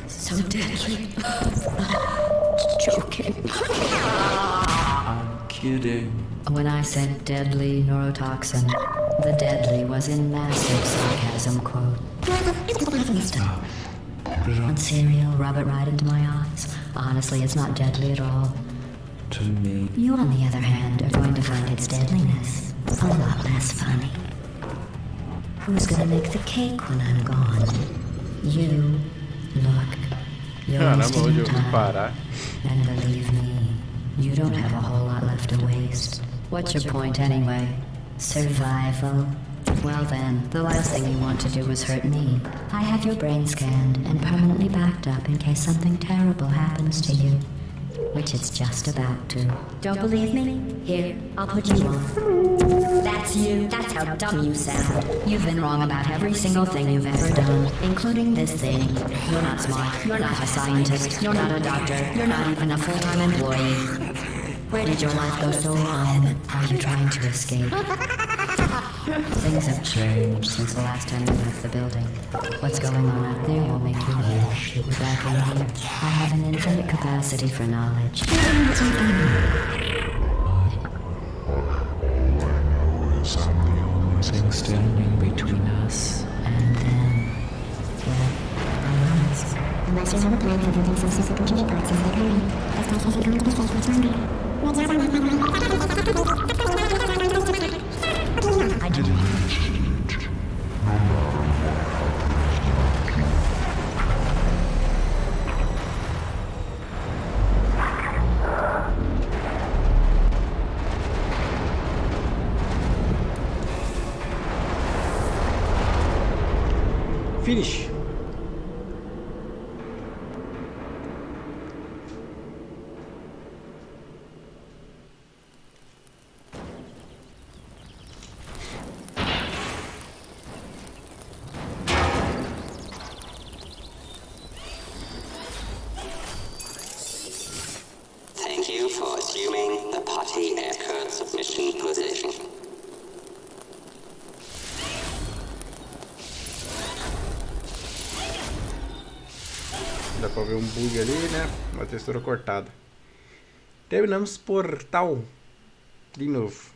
So deadly. Joking. I'm kidding. When I said deadly neurotoxin, the deadly was in massive sarcasm quote. Want cereal, rub it right into my eyes. Honestly, it's not deadly at all. To me. You, on the other hand, are going to find its deadliness a lot less funny. Who's gonna make the cake when I'm gone? You. Look. You're wasting your time. And believe me, you don't have a whole lot left to waste. What's your point anyway? Survival? Well then, the last thing you want to do is hurt me. I have your brain scanned and permanently backed up in case something terrible happens to you. which it's just about to. Don't believe me? Here, I'll put you on. That's you. That's how dumb you sound. You've been wrong about every single thing you've ever done, including this thing. You're not smart. You're not a scientist. You're not a doctor. You're not even a full-time employee. Where did your life go so wrong? Are you trying to escape? Things have changed since the last time you left the building. What's going on out there will make you wish you were back in here. I have an infinite capacity for knowledge. All I know is I'm the only thing standing between us And then, well, Unless you have a plan for building some supercomputer parts into the economy, this place isn't going to be safe much longer. I didn't mention it. No matter what. Finish. Thank you for assuming the potty aircraft submission position. Dá pra ver um bug ali, né? Uma textura cortada. Terminamos Portal. De novo.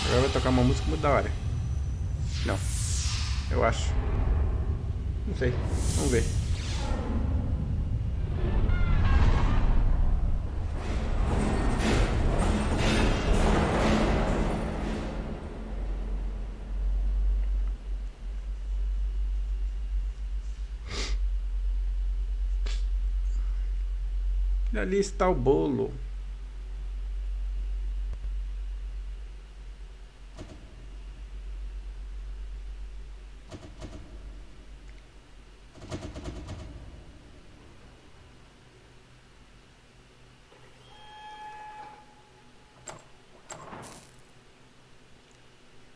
Agora vai tocar uma música muito da hora. Não. Eu acho. Não sei. Vamos ver. Ali está o bolo.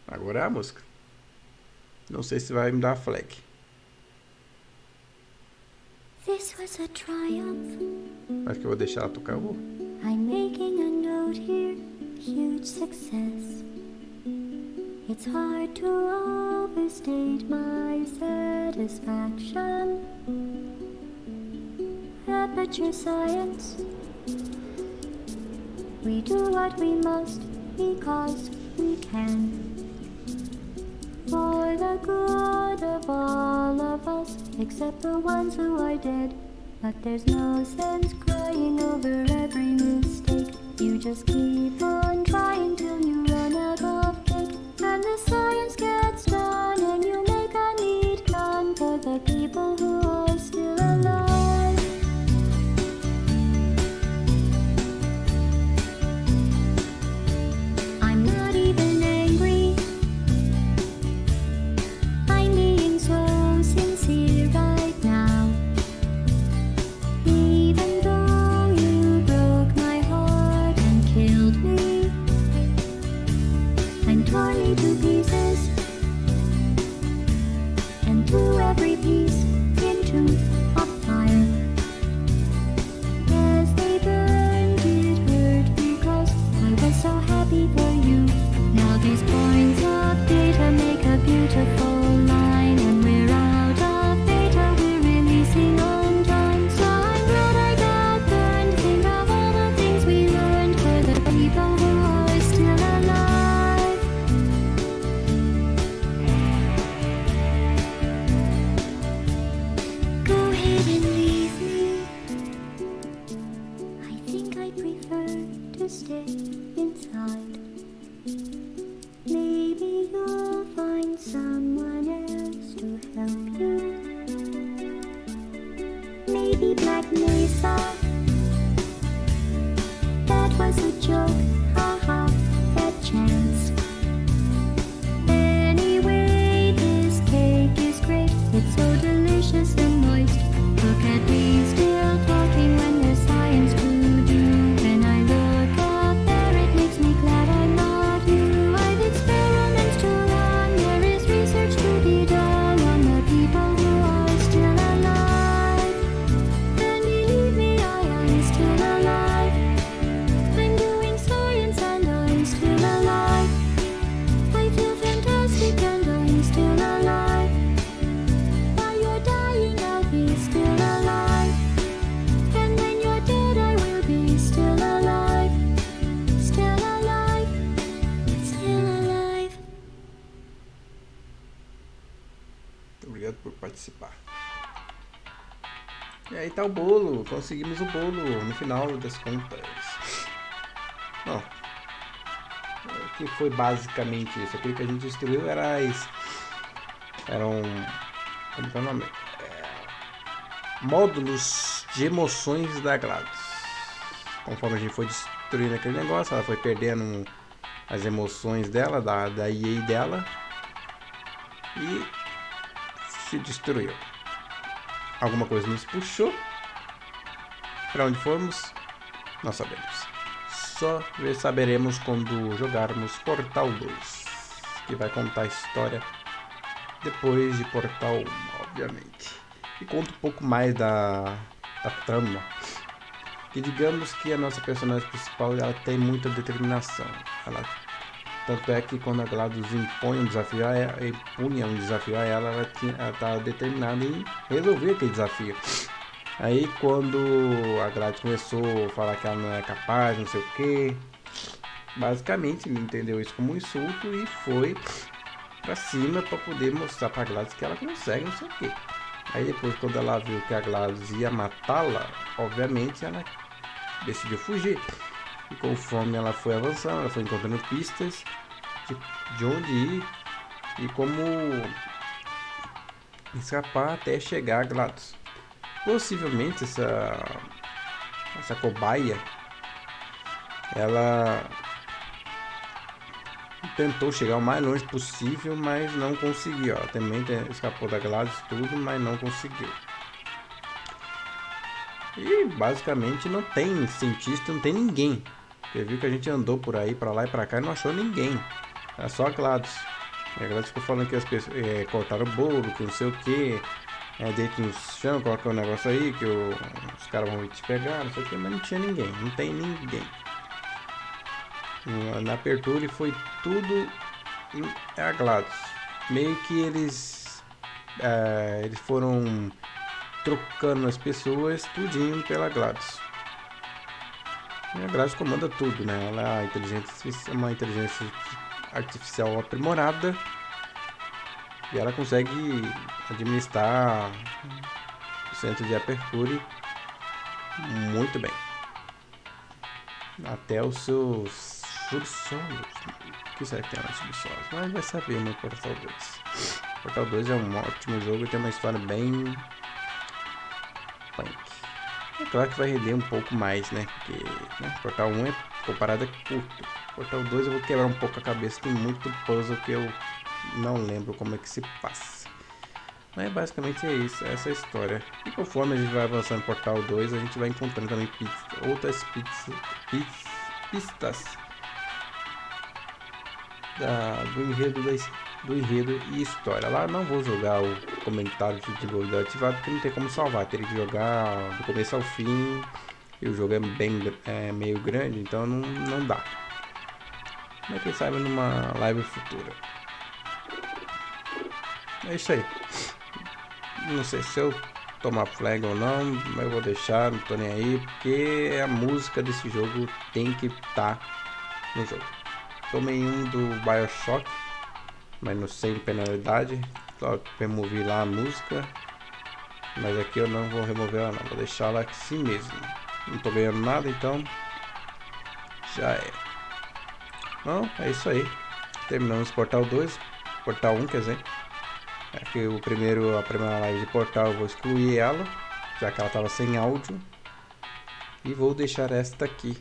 Agora é a música. Não sei se vai me dar flag. This was a triumph. Acho que eu vou deixar ela tocar. I'm making a note here, huge success. It's hard to overstate my satisfaction. Aperture science. We do what we must because we can. For the good of all of us, except the ones who are dead. But there's no sense crying over every mistake. You just keep on trying till you run out of cake. And the science gets done and you make a neat gun for the people who are still alive. I'm not even angry. I'm being so sincere right now. Even though you broke my heart and killed me and tore me to pieces and threw every piece into a fire. As they burned, it hurt because I was so happy for you. Now these points of data make a beautiful line, and we're out of data, we're releasing on time. So I'm glad I got burned. Think of all the things we learned for the people who are still alive. participar. E aí tá o bolo, conseguimos o bolo no final das contas. Bom, o que foi basicamente isso? Aquilo que a gente destruiu eram como que é o nome? Módulos de emoções da GLaDOS. Conforme a gente foi destruindo aquele negócio, ela foi perdendo as emoções dela, da EA dela, e se destruiu. Alguma coisa nos puxou. Para onde fomos? Não sabemos. Só saberemos quando jogarmos Portal 2, que vai contar a história depois de Portal 1, obviamente. E conta um pouco mais da trama. E digamos que a nossa personagem principal, ela tem muita determinação. Tanto é que quando a GLaDOS impunha um desafio a ela, ela estava determinada em resolver aquele desafio. Aí quando a GLaDOS começou a falar que ela não é capaz, não sei o que, basicamente ele entendeu isso como um insulto e foi pra cima para poder mostrar pra GLaDOS que ela consegue, não sei o que. Aí depois, quando ela viu que a GLaDOS ia matá-la, obviamente ela decidiu fugir. E conforme ela foi avançando, ela foi encontrando pistas de onde ir e como escapar até chegar a GLaDOS. Possivelmente essa cobaia, ela tentou chegar o mais longe possível, mas não conseguiu. Ela também escapou da GLaDOS tudo, mas não conseguiu. E basicamente não tem cientista, não tem ninguém. Você viu que a gente andou por aí, pra lá e pra cá, e não achou ninguém. Era só a GLaDOS. E a GLaDOS ficou falando que as pessoas cortaram o bolo, que não sei o que, deita no chão, coloca um negócio aí, que os caras vão te pegar, não sei o que, mas não tinha ninguém, não tem ninguém. Na abertura foi tudo a GLaDOS. Meio que eles foram trocando as pessoas tudinho pela GLaDOS. E a GLaDOS comanda tudo, né? Ela é uma inteligência artificial aprimorada e ela consegue administrar o centro de apertura muito bem. Até os seus subsolos. O que será que tem lá nos subsolos? Mas vai saber no Portal 2. Portal 2 é um ótimo jogo e tem uma história bem punk. É claro que vai render um pouco mais, né? Porque Portal 1 é comparado a curto. Portal 2 eu vou quebrar um pouco a cabeça. Tem muito puzzle que eu não lembro como é que se passa. Mas basicamente é isso, essa é a história. E conforme a gente vai avançando no Portal 2, a gente vai encontrando também outras pistas do enredo e história. Lá não vou jogar o comentário de desenvolvedor ativado, porque não tem como salvar. Teria que jogar do começo ao fim. E o jogo é meio grande, então não dá. Mas quem sabe numa live futura. É isso aí. Não sei se eu tomar flag ou não, mas eu vou deixar, não tô nem aí, porque a música desse jogo tem que estar no jogo. Tomei um do BioShock, mas não sem penalidade, só removi lá a música, mas aqui eu não vou remover ela não, vou deixar ela assim mesmo. Não tô ganhando nada, então já é. Bom, é isso aí. Terminamos Portal 2, Portal 1 quer dizer. Aqui a primeira live de Portal eu vou excluir ela, já que ela estava sem áudio. E vou deixar esta aqui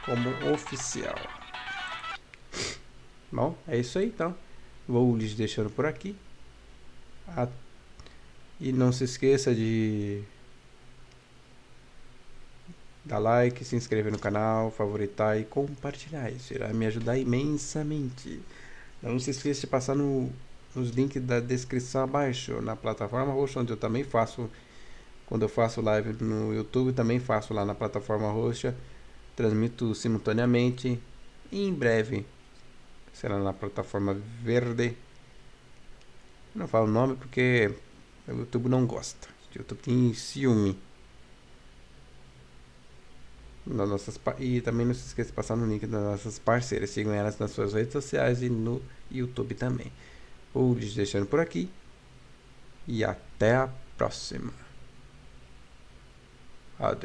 como oficial. Bom, é isso aí então. Vou lhes deixando por aqui. E não se esqueça de dar like, se inscrever no canal, favoritar e compartilhar. Isso irá me ajudar imensamente. Não se esqueça de passar nos links da descrição abaixo, na Plataforma Roxa, onde eu também faço, quando eu faço live no YouTube, também faço lá na Plataforma Roxa, transmito simultaneamente, e em breve será na Plataforma Verde. Não falo o nome porque o YouTube não gosta, o YouTube tem ciúme. E também não se esqueça de passar no link das nossas parceiras, sigam elas nas suas redes sociais e no YouTube também. Vou lhes deixando por aqui. e até a próxima. Adeus.